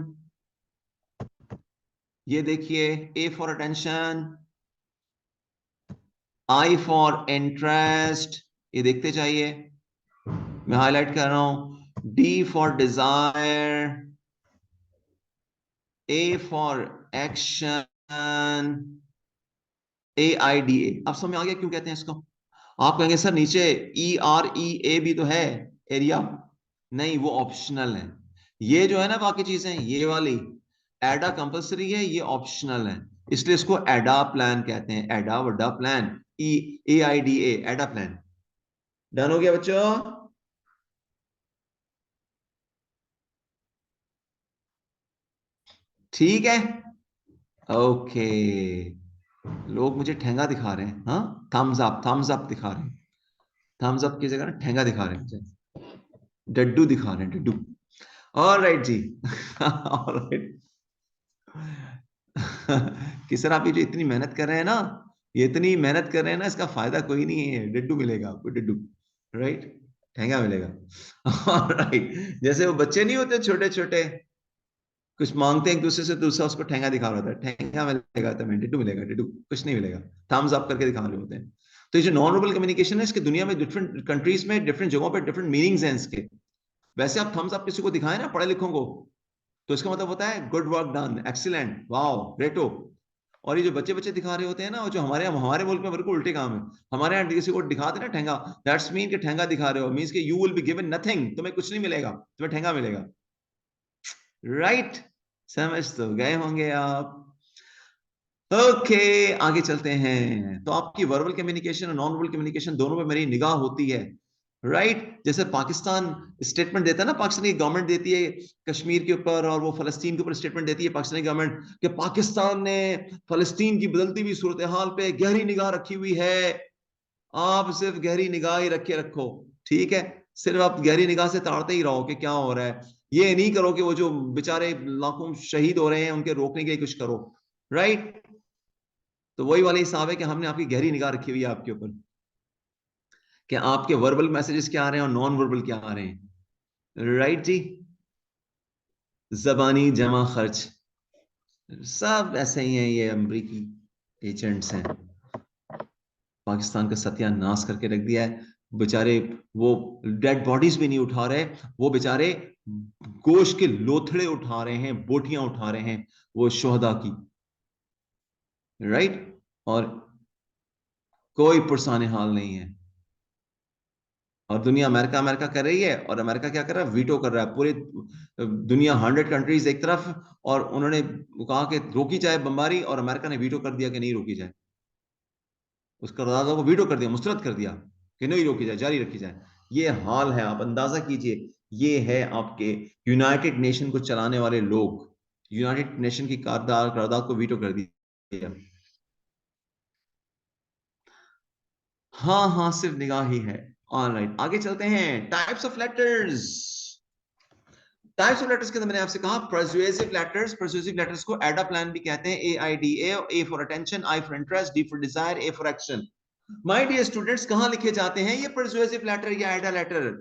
Speaker 1: ये देखिए, A for attention, I for interest, ये देखते जाइए, मैं हाईलाइट कर रहा हूं। D for Dzire, A for action, AIDA। अब समझ में आ गया क्यों कहते हैं इसको? आप कहेंगे सर नीचे EREA भी तो है, एरिया। नहीं, वो ऑप्शनल है। ये जो है ना बाकी चीजें, ये वाली एडा कंपलसरी है, ये ऑप्शनल है, इसलिए इसको एडा प्लान कहते हैं, एडा वडा plan, AIDA, AIDA plan. Done हो गया बच्चों? ठीक है, ओके। लोग मुझे ठेंगा दिखा रहे हैं, हाँ, थम्स अप, थम्स अप दिखा रहे हैं, थम्स अप की जगह ना ठेंगा दिखा रहे हैं मुझे, डड्डू दिखा रहे हैं, डड्डू। ऑल राइट जी। All right. कि सर आप ये जो इतनी मेहनत कर रहे हैं ना, ये इतनी मेहनत कर रहे हैं ना, इसका फायदा कोई नहीं है, डड्डू मिलेगा आपको, डड्डू, राइट? ठेंगा मिलेगा। राइट, जैसे वो बच्चे नहीं होते छोटे छोटे, कुछ मांगते हैं एक दूसरे से, दूसरा उसको ठेंगा दिखा रहा होता है, ठेंगा मिलेगा तो मैं डड्डू मिलेगा, डड्डू कुछ नहीं मिलेगा, थम्स अप करके दिखा रहे होते हैं। तो ये जो नॉन वर्बल कम्युनिकेशन है, इसकी दुनिया में डिफरेंट कंट्रीज में डिफरेंट जगहों पर डिफरेंट मीनिंग्स हैं इसके। वैसे आप थम्स अप किसी को दिखाएं ना, पढ़े लिखों को, तो इसका मतलब होता है good work done, excellent, wow, ग्रेटो। और ये जो बच्चे बच्चे दिखा रहे होते हैं ना, जो हमारे मुल्क में बिल्कुल उल्टे काम है। हमारे यहाँ किसी को दिखा देना ठेंगा, दैट्स मीन कि ठेंगा दिखा रहे हो, मींस कि you will be given nothing, तुम्हें कुछ नहीं मिलेगा, तुम्हें ठेंगा मिलेगा, राइट? समझ तो गए होंगे आप। ओके, आगे चलते हैं। तो आपकी वर्बल कम्युनिकेशन और नॉन वर्बल कम्युनिकेशन दोनों पे मेरी निगाह होती है, राइट? जैसे पाकिस्तान स्टेटमेंट देता है ना, पाकिस्तानी गवर्नमेंट देती है कश्मीर के ऊपर, और वो फलस्तीन के ऊपर स्टेटमेंट देती है पाकिस्तानी गवर्नमेंट, कि पाकिस्तान ने फलस्तीन की बदलती हुई सूरत हाल पे गहरी निगाह रखी हुई है। आप सिर्फ गहरी निगाह ही रखे रखो, ठीक है? सिर्फ आप गहरी निगाह से ताड़ते ही रहो कि क्या हो रहा है, ये नहीं करो कि वो जो बेचारे लाखों शहीद हो रहे हैं उनके रोकने के लिए कुछ करो, राइट? तो वही वाला हिसाब है कि हमने आपकी गहरी निगाह रखी हुई है आपके ऊपर, कि आपके वर्बल मैसेजेस क्या आ रहे हैं और नॉन वर्बल क्या आ रहे हैं, राइट जी? जबानी जमा खर्च सब ऐसे ही हैं, ये अमरीकी एजेंट्स हैं, पाकिस्तान का सत्यानाश करके रख दिया है बेचारे। वो डेड बॉडीज भी नहीं उठा रहे, वो बेचारे गोश्त के लोथड़े उठा रहे हैं, बोटियां उठा रहे हैं, वो शोहदा की, राइट? और कोई पुरसाने हाल नहीं है। और दुनिया अमेरिका अमेरिका कर रही है, और अमेरिका क्या कर रहा है? वीटो कर रहा है, पूरे दुनिया 100 कंट्रीज एक तरफ, और उन्होंने कहा कि रोकी जाए बमबारी, और अमेरिका ने वीटो कर दिया कि नहीं रोकी जाए। उसका करारदादों को वीटो कर दिया, मुस्तरद कर दिया कि नहीं रोकी जाए, जारी रखी जाए। ये हाल है, आप अंदाजा कीजिए, ये है आपके यूनाइटेड नेशन को चलाने वाले लोग, यूनाइटेड नेशन की करारदाद को वीटो कर दिया। हाँ हाँ, सिर्फ निगाह ही है। ऑलराइट, आगे चलते हैं। Types of letters. Types of letters के अंदर मैंने आपसे कहा परसुएसिव लेटर्स। परसुएसिव लेटर्स को एडा प्लान भी कहते हैं, AIDA। A for attention, I for interest, D for desire, A for action. My dear students, कहां लिखे जाते हैं ये परसुएसिव लेटर या एडा लेटर?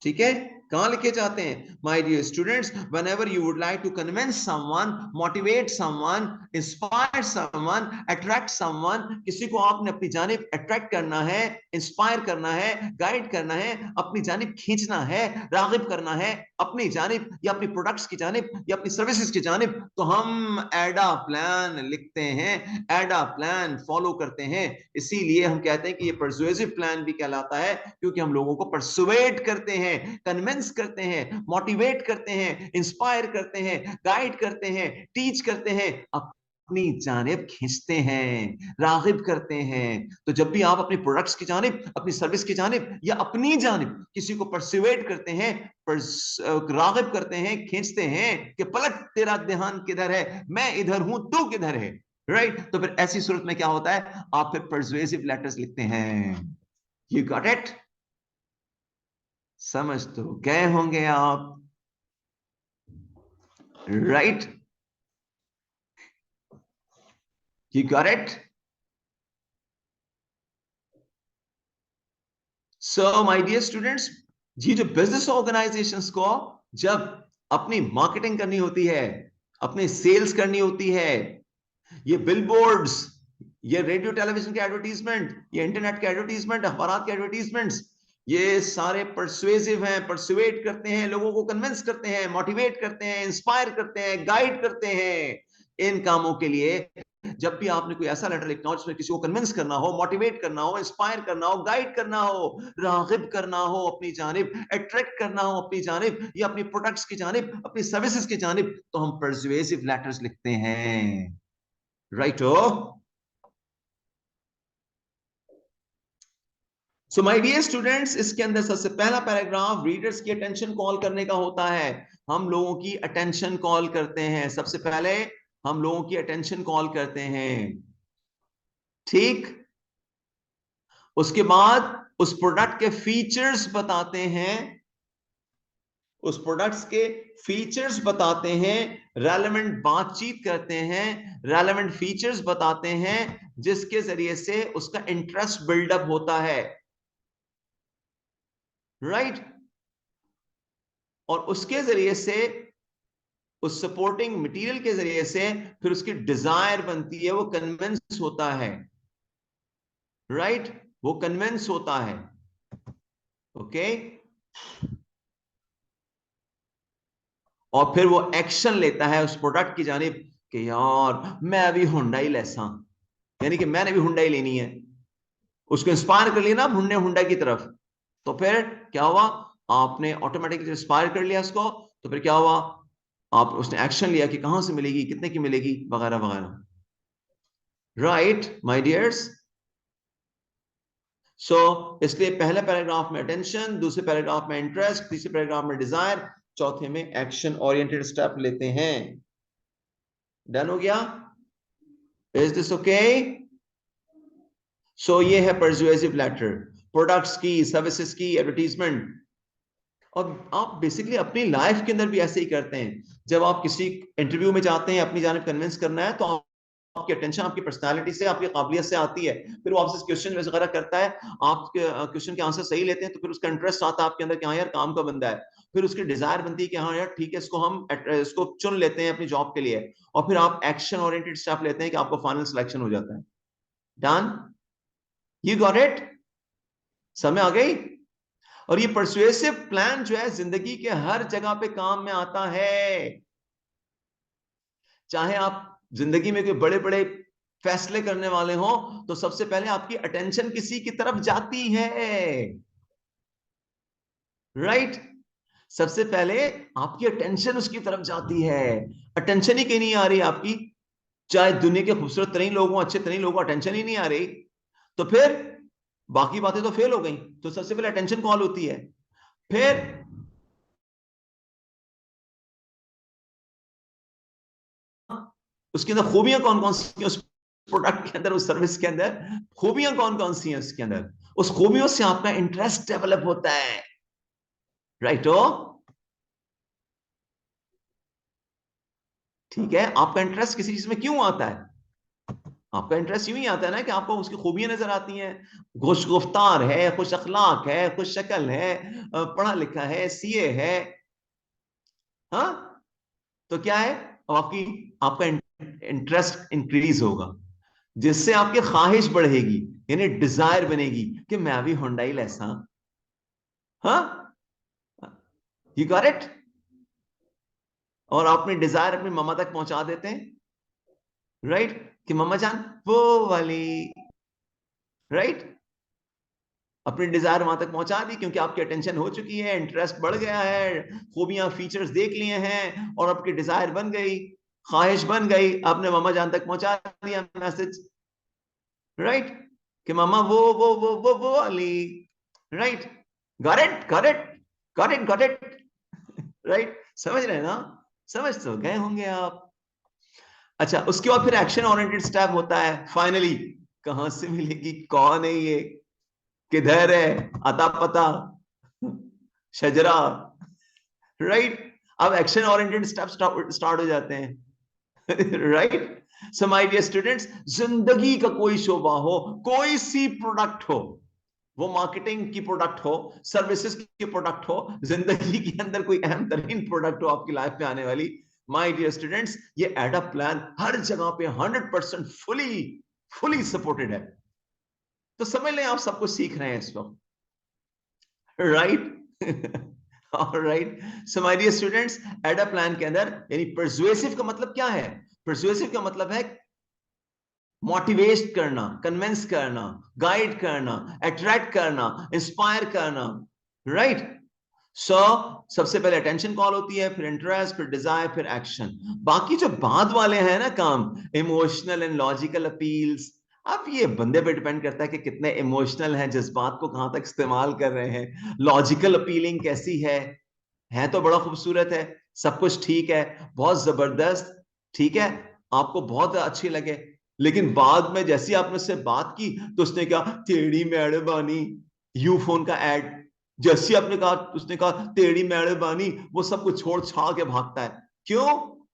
Speaker 1: ठीक है, कहां लिखे जाते हैं? My dear students, whenever you would like to convince someone, motivate someone, inspire someone, attract someone, किसी को आपने अपनी जानिब अट्रैक्ट करना है, इंस्पायर करना है, गाइड करना है, अपनी जानिब खींचना है, रागिब करना है अपनी जानिब या अपनी प्रोडक्ट्स की जानिब या अपनी सर्विसेज की जानिब, तो हम एडा प्लान लिखते हैं, एडा प्लान फॉलो करते हैं। इसीलिए हम कहते हैं कि ये परसुएसिव प्लान भी कहलाता है, क्योंकि हम लोगों को परसुएट करते हैं, कन्विंस करते हैं, मोटिवेट करते हैं, इंस्पायर करते हैं, गाइड करते हैं, टीच करते हैं, अपनी जानिब खींचते हैं, रागिब करते हैं। तो जब भी आप अपनी प्रोडक्ट्स की जानिब, अपनी सर्विस की जानिब या अपनी जानिब किसी को परसुएट करते हैं, रागिब करते हैं, खींचते हैं कि पलट तेरा ध्यान किधर है, मैं इधर हूं, तू किधर है, राइट? तो फिर ऐसी सूरत में क्या होता है, आप फिर परसुएसिव लेटर्स लिखते हैं। You got it? समझ तो गए होंगे आप, right? You got it? So my dear students, ये जो बिजनेस ऑर्गेनाइजेशंस को जब अपनी मार्केटिंग करनी होती है, अपनी सेल्स करनी होती है, ये बिलबोर्ड्स, ये रेडियो टेलीविजन के एडवर्टीजमेंट, ये इंटरनेट के एडवर्टीजमेंट, अखबार के एडवर्टीजमेंट्स, ये सारे परसुएसिव हैं, परसुएट करते हैं, लोगों को कन्विंस करते हैं, मोटिवेट करते हैं, इंस्पायर करते हैं, गाइड करते हैं। इन कामों के लिए जब भी आपने कोई ऐसा लेटर लिखना हो जिसमें किसी को कन्विंस करना हो, मोटिवेट करना हो, इंस्पायर करना हो, गाइड करना हो, रागिब करना हो अपनी जानिब, अट्रैक्ट करना हो अपनी जानिब या अपनी प्रोडक्ट्स की जानिब, अपनी सर्विसेज की जानिब, तो हम परसुएसिव लेटर्स लिखते हैं, राइट हो? सो माय डियर स्टूडेंट्स, इसके अंदर सबसे पहला पैराग्राफ रीडर्स की अटेंशन कॉल करने का होता है। हम लोगों की अटेंशन कॉल करते हैं, सबसे पहले हम लोगों की अटेंशन कॉल करते हैं, ठीक? उसके बाद उस प्रोडक्ट के फीचर्स बताते हैं, उस प्रोडक्ट्स के फीचर्स बताते हैं, रेलेवेंट बातचीत करते हैं, रेलेवेंट फीचर्स बताते हैं, जिसके जरिए से उसका इंटरेस्ट बिल्डअप होता है, राइट? और उसके जरिए से, उस सपोर्टिंग मटेरियल के जरिए से फिर उसकी डिजायर बनती है, वो कन्विंस होता है, राइट? वो कन्विंस होता है, ओके? और फिर वो एक्शन लेता है उस प्रोडक्ट की जानिब कि यार मैं भी हुंडई लेसा, यानी कि मैंने भी हुंडई लेनी है। उसको इंस्पायर कर लिया ना हुंडे हुंडा की तरफ, तो फिर क्या हुआ, आपने ऑटोमेटिकली इंस्पायर कर लिया उसको, तो फिर क्या हुआ, आप उसने एक्शन लिया कि कहां से मिलेगी, कितने की मिलेगी, वगैरह वगैरह, राइट माय डियर्स? सो इसलिए पहले पैराग्राफ में अटेंशन, दूसरे पैराग्राफ में इंटरेस्ट, तीसरे पैराग्राफ में डिजायर, चौथे में एक्शन ओरिएंटेड स्टेप लेते हैं। डन हो गया? Is this okay? सो ये है परसुएसिव लेटर, प्रोडक्ट्स की, सर्विसेज की एडवर्टीजमेंट। और आप बेसिकली अपनी लाइफ के अंदर भी ऐसे ही करते हैं। जब आप किसी इंटरव्यू में जाते हैं, अपनी जानिब कन्विंस करना है, तो आपकी अटेंशन आपकी पर्सनालिटी से, आपकी काबिलियत से आती है। फिर वो आपसे क्वेश्चन वगैरह करता है, आप क्वेश्चन के आंसर सही लेते हैं, तो फिर उसका इंटरेस्ट आता है आपके अंदर कि हाँ यार काम का बंदा है। फिर उसकी डिजायर बनती है कि हाँ यार ठीक है, इसको हम इसको चुन लेते हैं अपनी जॉब के लिए। और फिर आप एक्शन ओरिएंटेड स्टेप लेते हैं कि आपको फाइनल सिलेक्शन हो जाता है। डन? You got it? समझ आ गई? और ये परसुएसिव प्लान जो है जिंदगी के हर जगह पे काम में आता है। चाहे आप जिंदगी में कोई बड़े बड़े फैसले करने वाले हो, तो सबसे पहले आपकी अटेंशन किसी की तरफ जाती है, राइट? सबसे पहले आपकी अटेंशन उसकी तरफ जाती है। अटेंशन ही कहीं नहीं आ रही आपकी, चाहे दुनिया के खूबसूरत तरीन लोग हों, अच्छे तरीन लोग हों, अटेंशन ही नहीं आ रही, तो फिर बाकी बातें तो फेल हो गई। तो सबसे पहले अटेंशन कॉल होती है, फिर उसके अंदर खूबियां कौन कौन सी, उस प्रोडक्ट के अंदर, उस सर्विस के अंदर खूबियां कौन कौन सी हैं उसके अंदर, उस खूबियों से आपका इंटरेस्ट डेवलप होता है। राइट हो? ठीक है, आपका इंटरेस्ट किसी चीज में क्यों आता है? आपका इंटरेस्ट यूं ही आता है ना कि आपको उसकी खूबियां नजर आती हैं, खुश गुफ्तार है, खुश अखलाक है, खुश शक्ल है, पढ़ा लिखा है, सीए है। हाँ, तो क्या है, अब आपकी आपका इंटरेस्ट इंक्रीज होगा, जिससे आपकी ख्वाहिश बढ़ेगी, यानी डिजायर बनेगी कि मैं भी हुंडई लेसा। हाँ, यू गॉट इट? और अपनी डिजायर अपनी मम्मा तक पहुंचा देते हैं, राइट, कि मम्मा जान वो वाली, राइट, अपनी डिजायर वहां तक पहुंचा दी, क्योंकि आपकी अटेंशन हो चुकी है, इंटरेस्ट बढ़ गया है, खूबियां फीचर्स देख लिए हैं, और आपकी डिजायर बन गई, ख्वाहिश बन गई, आपने मम्मा जान तक पहुंचा दिया मैसेज, राइट, कि मम्मा वो वाली, right, got it, got it, got it, got it, right, समझ रहे हैं ना? समझ तो गए होंगे आप। अच्छा, उसके बाद फिर एक्शन ओरिएंटेड स्टेप होता है फाइनली, कहां से मिलेगी, कौन है ये, किधर है, अता पता, शजरा, राइट, अब एक्शन ओरिएंटेड स्टेप स्टार्ट हो जाते हैं। Right, so my dear students, जिंदगी का कोई शोबा हो, कोई सी प्रोडक्ट हो, वो मार्केटिंग की प्रोडक्ट हो, सर्विसेज की प्रोडक्ट हो, जिंदगी के अंदर कोई अहम तरीन प्रोडक्ट हो आपकी लाइफ में आने वाली, माय डियर स्टूडेंट्स, ये एडअप प्लान हर जगह पे 100% फुली फुली सपोर्टेड है। तो समझ लें आप सब कुछ सीख रहे हैं इस वक्त, right? Alright, so my dear students, AIDA plan के अंदर, यानी परसुएसिव का मतलब क्या है? परसुएसिव का मतलब है मोटिवेट करना, कन्विंस करना, गाइड करना, अट्रैक्ट करना, इंस्पायर करना, राइट। सो सबसे पहले अटेंशन कॉल होती है, फिर इंटरेस्ट, फिर डिजायर, फिर एक्शन। बाकी जो बाद वाले हैं ना काम, इमोशनल एंड लॉजिकल अपील्स, अब ये बंदे पे डिपेंड करता है कि कितने इमोशनल हैं, जज्बात को कहां तक इस्तेमाल कर रहे हैं। लॉजिकल अपीलिंग कैसी है तो बड़ा खूबसूरत है, सब कुछ ठीक है, बहुत जबरदस्त, ठीक है, आपको बहुत अच्छी लगे, लेकिन बाद में जैसी आपने उससे बात की तो उसने कहा टेढ़ी मेहरबानी, यू फोन का एड, जैसी आपने कहा, उसने कहा टेढ़ी मेहरबानी, वो सब कुछ छोड़ छाड़ के भागता है। क्यों?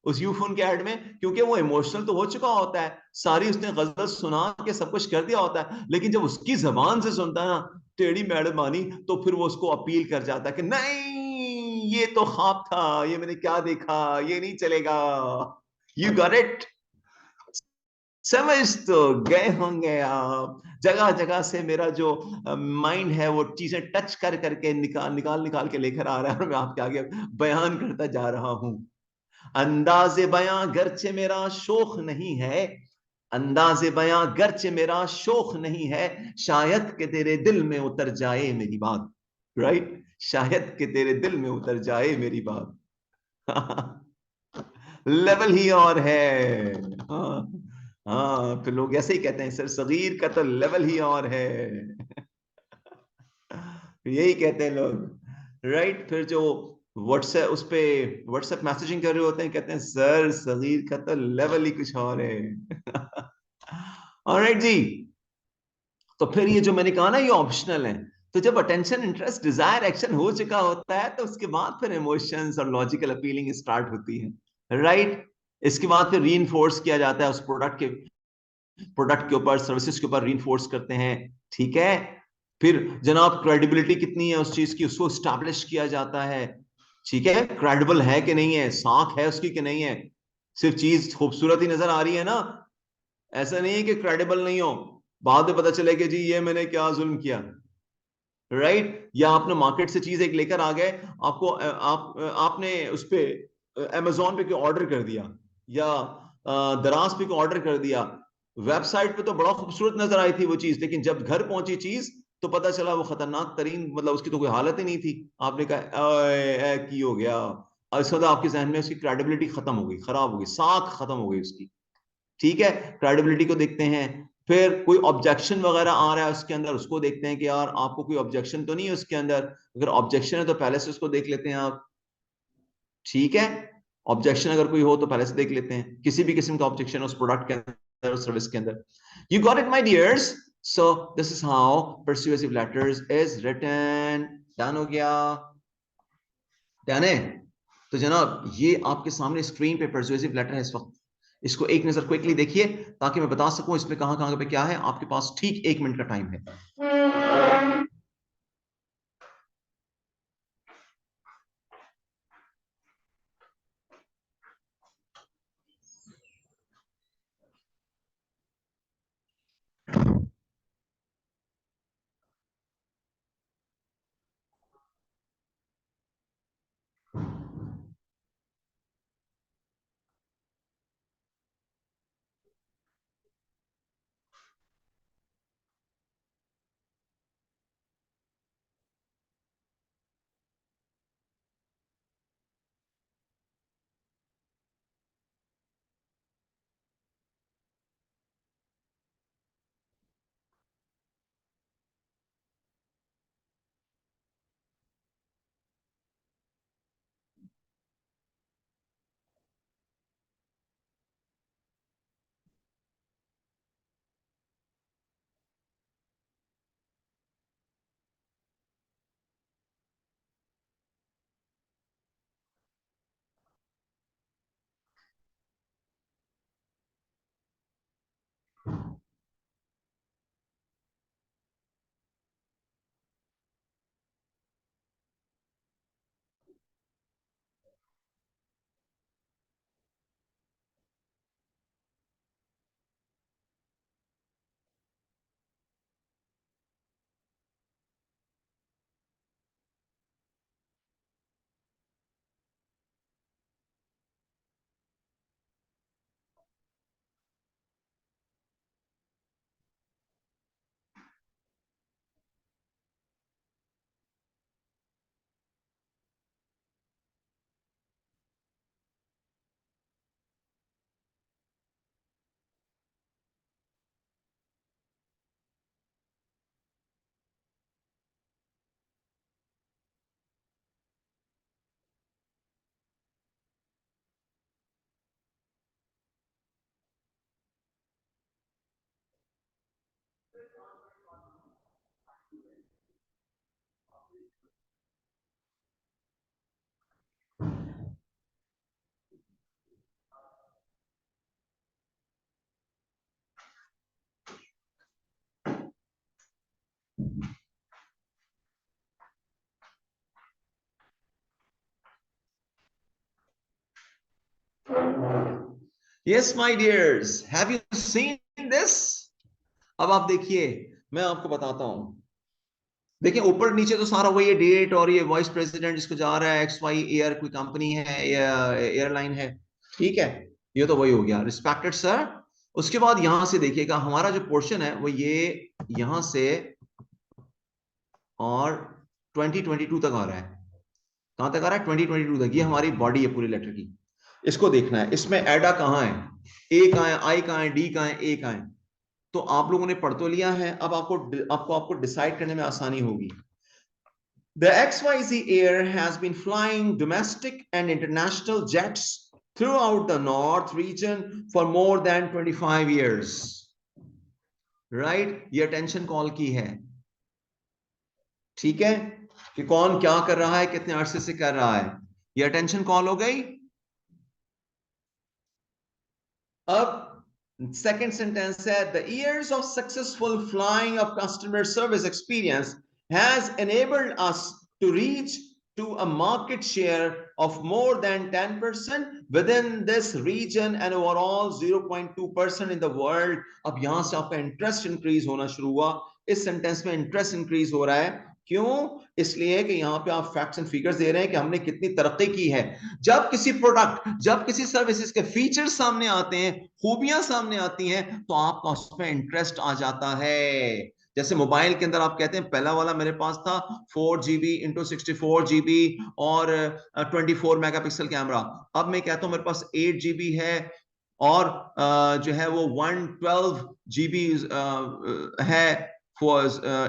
Speaker 1: उस यू फोन के ऐड में, क्योंकि वो इमोशनल तो हो चुका होता है, सारी उसने गजल सुना के सब कुछ कर दिया होता है, लेकिन जब उसकी जबान से सुनता है ना टेढ़ी मेहरबानी, तो फिर वो उसको अपील कर जाता है कि नहीं, ये तो ख्वाब था, ये मैंने क्या देखा, ये नहीं चलेगा। You got it? समझ तो गए होंगे आप। जगह जगह से मेरा जो माइंड है वो चीजें टच कर करके निकाल निकाल निकाल के लेकर आ रहा है, और मैं आपके आगे बयान करता जा रहा हूं। अंदाज़े बयां गर्चे मेरा शोख नहीं है, अंदाज़े बयां गर्चे मेरा शोख नहीं है, शायद कि तेरे दिल में उतर जाए मेरी बात, राइट, शायद कि तेरे दिल में उतर जाए मेरी बात। लेवल ही और है। हाँ, हाँ, फिर लोग ऐसे ही कहते हैं, सर सगीर का तो लेवल ही और है। यही कहते हैं लोग, राइट। फिर जो व्हाट्सएप, उस पे व्हाट्सएप मैसेजिंग कर रहे होते हैं, कहते हैं सर सगीर का तो लेवल ही कुछ और है। ऑलराइट जी, तो फिर ये जो मैंने कहा ना, ये ऑप्शनल है। तो जब अटेंशन, इंटरेस्ट, डिजायर, एक्शन हो चुका होता है, तो उसके बाद फिर इमोशंस और लॉजिकल अपीलिंग स्टार्ट होती है, राइट। इसके बाद फिर रीइंफोर्स किया जाता है, उस प्रोडक्ट के ऊपर, सर्विसेज के ऊपर रीइंफोर्स करते हैं, ठीक है। फिर जनाब क्रेडिबिलिटी कितनी है उस चीज की, उसको स्टैब्लिश किया जाता है, ठीक है, क्रेडिबल है कि नहीं है, साख है उसकी कि नहीं है, सिर्फ चीज खूबसूरत ही नजर आ रही है ना, ऐसा नहीं है कि क्रेडिबल नहीं हो, बाद में पता चले कि जी ये मैंने क्या जुल्म किया, राइट। या आपने मार्केट से चीज एक लेकर आ गए, आपको आपने उस पे अमेजोन पे कोई ऑर्डर कर दिया, या दराज पे कोई ऑर्डर कर दिया, वेबसाइट पे तो बड़ा खूबसूरत नजर आई थी वो चीज, लेकिन जब घर पहुंची चीज तो पता चला वो खतरनाक तरीन, मतलब उसकी तो कोई हालत ही नहीं थी। आपने कहा की हो गया, और इस वक्त आपके जहन में उसकी क्रेडिबिलिटी खत्म हो गई, खराब हो गई, साख खत्म हो गई उसकी, ठीक है। क्रेडिबिलिटी को देखते हैं, फिर कोई ऑब्जेक्शन वगैरह आ रहा है उसके अंदर, उसको देखते हैं कि यार आपको कोई ऑब्जेक्शन तो नहीं है उसके अंदर। अगर ऑब्जेक्शन है तो पहले से उसको देख लेते हैं आप। ठीक है, ऑब्जेक्शन अगर कोई हो तो पहले से देख लेते हैं, किसी भी किस्म का ऑब्जेक्शन उस प्रोडक्ट के अंदर, सर्विस के अंदर। You got it my dears? So this is how persuasive letters is written. Done हो गया? डन है? तो जनाब ये आपके सामने स्क्रीन पे परसुएसिव लेटर है इस वक्त। इसको एक नजर क्विकली देखिए ताकि मैं बता सकूं इसमें कहां कहां पे क्या है। आपके पास ठीक 1 मिनट का टाइम है। Yes my dears, have you seen this? अब आप देखिए, मैं आपको बताता हूं। देखिए ऊपर नीचे तो सारा वही है, डेट और ये वाइस प्रेसिडेंट जिसको जा रहा है, एक्स वाई एयर कोई कंपनी है या एयरलाइन है। ठीक है, ये तो वही हो गया, रिस्पेक्टेड सर। उसके बाद यहां से देखिएगा हमारा जो पोर्शन है वो ये यहां से और 2022 तक आ रहा है। कहां तक आ रहा है? 2022 तक। ये हमारी बॉडी है पूरी लेटर की। इसको देखना है, इसमें एडा कहां है, ए कहां है, आई कहां है, डी कहां है, ए कहां है। तो आप लोगों ने पढ़ तो लिया है, अब आपको डिसाइड करने में आसानी होगी। The XYZ Air has been flying domestic and international jets throughout the North region for more than 25 years. Right? ये attention call की है। ठीक है, कि कौन क्या कर रहा है, कितने अरसे से कर रहा है। ये attention call हो गई। अब second sentence है, the years of successful flying of customer service experience has enabled us to reach to a market share of more than 10% within this region and overall 0.2% in the world. अब यहां से आपका interest increase होना शुरू हुआ। इस sentence में interest increase हो रहा है, क्यों? इसलिए कि यहां पे आप फैक्ट्स एंड फिगर्स दे रहे हैं कि हमने कितनी तरक्की की है। जब किसी प्रोडक्ट, जब किसी सर्विसेज के फीचर्स सामने आते हैं, खूबियां सामने आती हैं, तो आपका उसमें इंटरेस्ट आ जाता है। जैसे मोबाइल के अंदर आप कहते हैं पहला वाला मेरे पास था 4 GB इंटू 64 GB और 24 मेगापिक्सल कैमरा। अब मैं कहता हूं मेरे पास 8 GB है, और जो है वो 112 GB है फॉर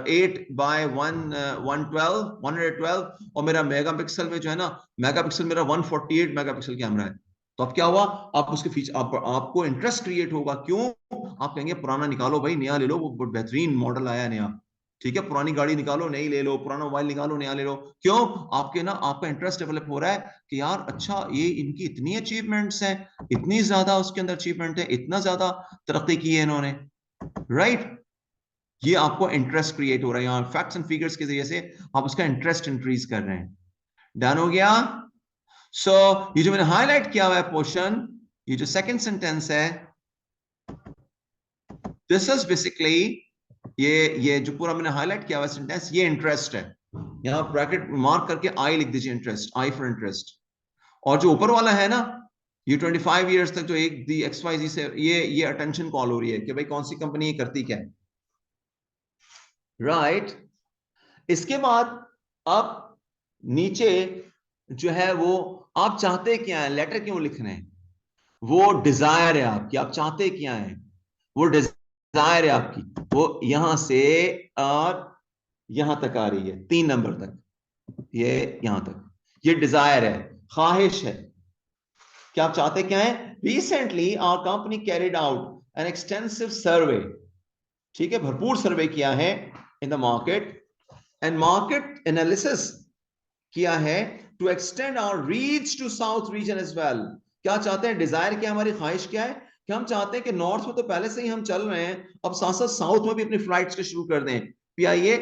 Speaker 1: 8 by 112 और मेरा मेगापिक्सल में जो है ना, मेगापिक्सल मेरा 148 मेगापिक्सल कैमरा है। तो अब क्या हुआ, आप उसके फीचर आपको इंटरेस्ट क्रिएट होगा। क्यों? आप कहेंगे पुराना निकालो भाई, नया ले लो, वो बेहतरीन मॉडल आया नया। ठीक है, पुरानी गाड़ी निकालो नई ले लो, पुराना मोबाइल निकालो नया ले लो। क्यों? आपके ना आपका इंटरेस्ट डेवलप हो रहा है कि यार अच्छा ये इनकी इतनी अचीवमेंट्स हैं, इतनी ज्यादा उसके अंदर अचीवमेंट है, इतना ज्यादा तरक्की की है इन्होंने, राइट? ये आपको इंटरेस्ट क्रिएट हो रहा है, यहाँ फैक्ट्स एंड फिगर्स के जरिए से आप उसका इंटरेस्ट इंक्रीज कर रहे हैं। डन हो गया? सो ये जो मैंने हाईलाइट किया हुआ है पोर्शन, ये जो सेकंड सेंटेंस है, दिस इज बेसिकली ये जो पूरा मैंने हाईलाइट किया हुआ सेंटेंस, ये इंटरेस्ट है। यहां ब्रैकेट मार्क करके आई लिख दीजिए, इंटरेस्ट, आई फॉर इंटरेस्ट। और जो ऊपर वाला है ना, ये 25 ईयर्स तक जो एक दी XYZ से ये अटेंशन कॉल हो रही है कि भाई कौन सी कंपनी करती क्या है, राइट? इसके बाद अब नीचे जो है वो आप चाहते क्या है, लेटर क्यों लिख रहे हैं, वो डिजायर है आपकी, आप चाहते क्या है, वो डिजायर है आपकी, वो यहां से और यहां तक आ रही है, 3 नंबर तक, ये यहां तक, ये डिजायर है, ख्वाहिश है। क्या आप चाहते क्या है? Recently our company carried out an extensive survey, ठीक है, भरपूर सर्वे किया है in the market and market analysis किया है to extend our reach to south region as well. क्या चाहते हैं? डिजायर क्या, हमारी ख्वाहिश क्या है कि हम चाहते हैं कि नॉर्थ में तो पहले से ही हम चल रहे हैं, अब साथ साथ साउथ में भी अपनी फ्लाइट्स को शुरू कर दें। PIA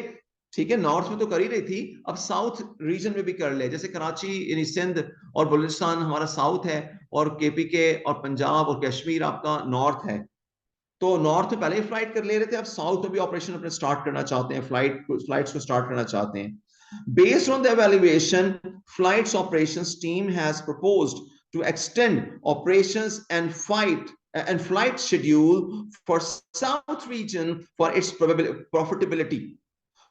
Speaker 1: ठीक है, नॉर्थ में तो कर ही रही थी, अब साउथ रीजन में भी कर ले, जैसे कराची यानी सिंध और बलूचिस्तान हमारा साउथ है, और KPK और पंजाब और कश्मीर आपका नॉर्थ है। तो नॉर्थ में पहले ही फ्लाइट कर ले रहे थे, अब साउथ में भी ऑपरेशन अपने स्टार्ट करना चाहते हैं, फ्लाइट्स को स्टार्ट करना चाहते हैं। Based on the evaluation, flights operations team has proposed to extend operations and flight schedule for South region for its profitability.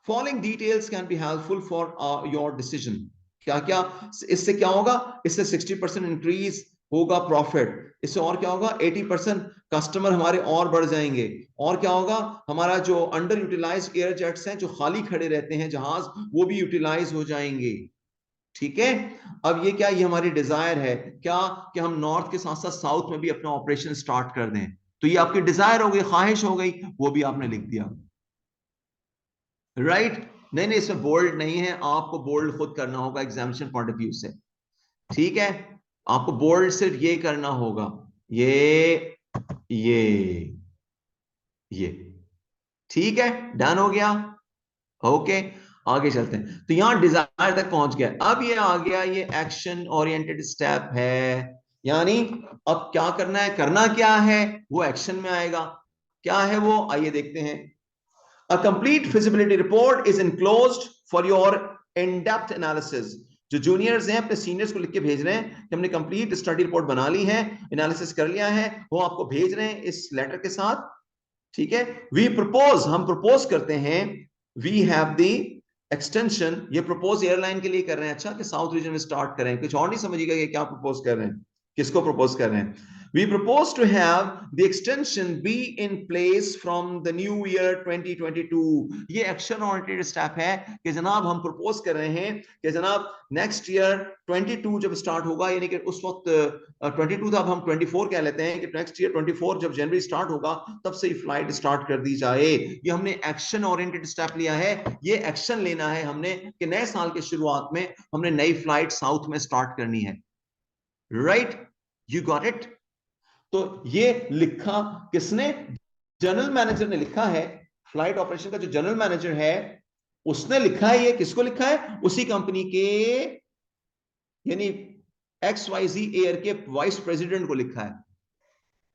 Speaker 1: Following details can be helpful for your decision. क्या क्या इससे क्या होगा? इससे 60% इंक्रीज होगा प्रॉफिट, इससे और क्या होगा? 80% कस्टमर हमारे और बढ़ जाएंगे, और क्या होगा? हमारा जो अंडर यूटिलाइज एयर जेट्स हैं, जो खाली खड़े रहते हैं जहाज, वो भी यूटिलाइज हो जाएंगे। ठीक है, अब ये क्या, ये हमारी डिजायर है क्या कि हम नॉर्थ के साथ साथ साउथ में भी अपना ऑपरेशन स्टार्ट कर दें। तो ये आपकी डिजायर हो गई, ख्वाहिश हो गई, वो भी आपने लिख दिया, राइट? नहीं नहीं, इसमें बोल्ड नहीं है, आपको बोल्ड खुद करना होगा एग्जामिनेशन पॉइंट ऑफ व्यू से। ठीक है, आपको बोल्ड सिर्फ ये करना होगा, ये ये ये ठीक है, डन हो गया? ओके, आगे चलते हैं। तो यहां डिजायर तक पहुंच गया, अब ये आ गया, ये एक्शन ओरिएंटेड स्टेप है, यानी अब क्या करना है, करना क्या है, वो एक्शन में आएगा। क्या है वो, आइए देखते हैं। A complete feasibility report is enclosed for your in-depth analysis. जो जूनियर्स हैं अपने सीनियर्स को लिख के भेज रहे हैं कि हमने कंप्लीट स्टडी रिपोर्ट बना ली है, एनालिसिस कर लिया है, वो आपको भेज रहे हैं इस लेटर के साथ। ठीक है, वी प्रपोज, हम प्रपोज करते हैं, वी हैव द एक्सटेंशन, ये प्रपोज एयरलाइन के लिए कर रहे हैं, अच्छा, कि साउथ रीजन में स्टार्ट करें, कुछ और नहीं समझिएगा कि क्या प्रपोज कर रहे हैं, किसको प्रपोज कर रहे हैं। We propose to have the extension be in place from the new year 2022. ये एक्शन ओरिएंटेड स्टेप है कि जनाब हम प्रपोज कर रहे हैं कि जनाब नेक्स्ट ईयर 22 जब स्टार्ट होगा, यानी कि उस वक्त 22 था, अब हम 24 कह लेते हैं कि नेक्स्ट ईयर 24 जब जनवरी स्टार्ट होगा तब से ही फ्लाइट स्टार्ट कर दी जाए। ये हमने एक्शन ओरिएंटेड स्टेप लिया है, ये एक्शन लेना है हमने कि नए साल के शुरुआत में हमने नई फ्लाइट साउथ में स्टार्ट करनी है, राइट? You got it? तो ये लिखा किसने? जनरल मैनेजर ने लिखा है, फ्लाइट ऑपरेशन का जो जनरल मैनेजर है उसने लिखा है। ये किसको लिखा है? उसी कंपनी के यानी XYZ एयर के वाइस प्रेसिडेंट को लिखा है।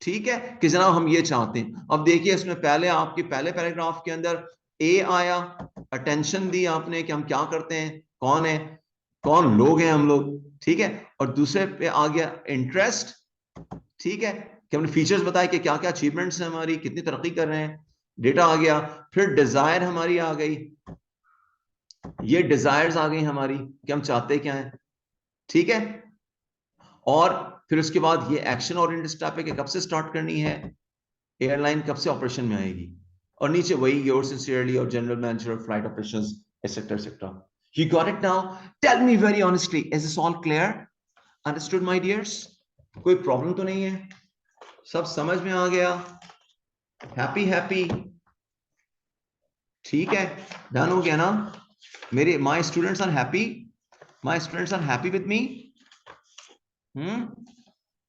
Speaker 1: ठीक है, कि जनाब हम ये चाहते हैं। अब देखिए इसमें पहले आपके पहले पैराग्राफ के अंदर ए आया, अटेंशन दी आपने कि हम क्या करते हैं, कौन है, कौन लोग हैं हम लोग, ठीक है, और दूसरे पे आ गया इंटरेस्ट, ठीक है, कि हमने फीचर्स बताए कि क्या क्या अचीवमेंट्स हैं हमारी, कितनी तरक्की कर रहे हैं, डेटा आ गया, फिर डिजायर हमारी आ गई, ये डिजायर्स आ गई हमारी कि हम चाहते क्या हैं, ठीक है, और फिर उसके बाद ये एक्शन ओरिएंटेड टॉपिक है, कब से स्टार्ट करनी है, एयरलाइन कब से ऑपरेशन में आएगी, और नीचे वही योर सिंसियरली और general manager of flight operations etcetera etcetera. You got it now? Tell me very honestly, is this all clear? Understood, my dears? कोई प्रॉब्लम तो नहीं है? सब समझ में आ गया? Happy happy? ठीक है, डन हो गया ना? मेरे my students are happy? My students are happy with me?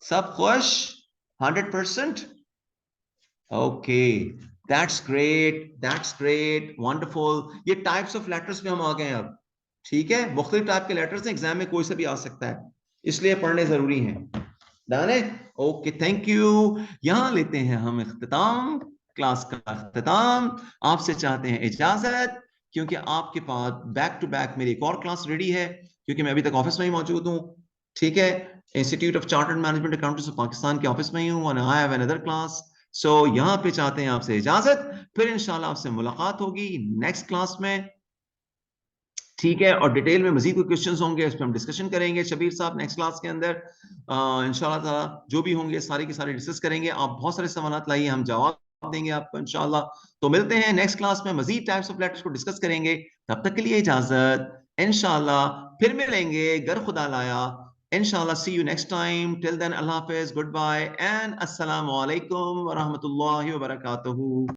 Speaker 1: सब खुश? 100%? Okay, that's great, wonderful. ये टाइप्स ऑफ लेटर्स में हम आ गए हैं अब. ठीक है, मुख्तलिफ टाइप के लेटर्स हैं, एग्जाम में कोई सा भी आ सकता है, इसलिए पढ़ने जरूरी हैं. डन है? Okay, thank you. यहां लेते हैं हम इख्तिताम, क्लास का इख्तिताम. आपसे चाहते हैं इजाजत, क्योंकि आपके पास बैक टू बैक मेरी एक और क्लास रेडी है, क्योंकि मैं अभी तक ऑफिस में ही मौजूद हूँ. ठीक है, institute of chartered management accountants of Pakistan के ऑफिस में ही हूँ, आई हैव अनदर क्लास. सो यहाँ पे चाहते हैं आपसे इजाजत, फिर इंशाल्लाह आपसे मुलाकात होगी नेक्स्ट क्लास में. ठीक है, और डिटेल में मजीद कोई क्वेश्चंस होंगे उस पर हम डिस्कशन करेंगे शबीर साहब नेक्स्ट क्लास के अंदर. इंशाल्लाह ताला जो भी होंगे सारे के सारे डिस्कस करेंगे. आप बहुत सारे सवाल लाइए, हम जवाब देंगे आपको इंशाल्लाह. तो मिलते हैं नेक्स्ट क्लास में, मजीद टाइप्स ऑफ लेटर्स को डिस्कस करेंगे. तब तक के लिए इजाजत, इंशाल्लाह फिर मिलेंगे गर खुदा लाया. इंशाल्लाह see you next time. Till then अल्लाह हाफिज, गुड बाय एंड अस्सलाम वालेकुम व रहमतुल्लाहि व बरकातहू.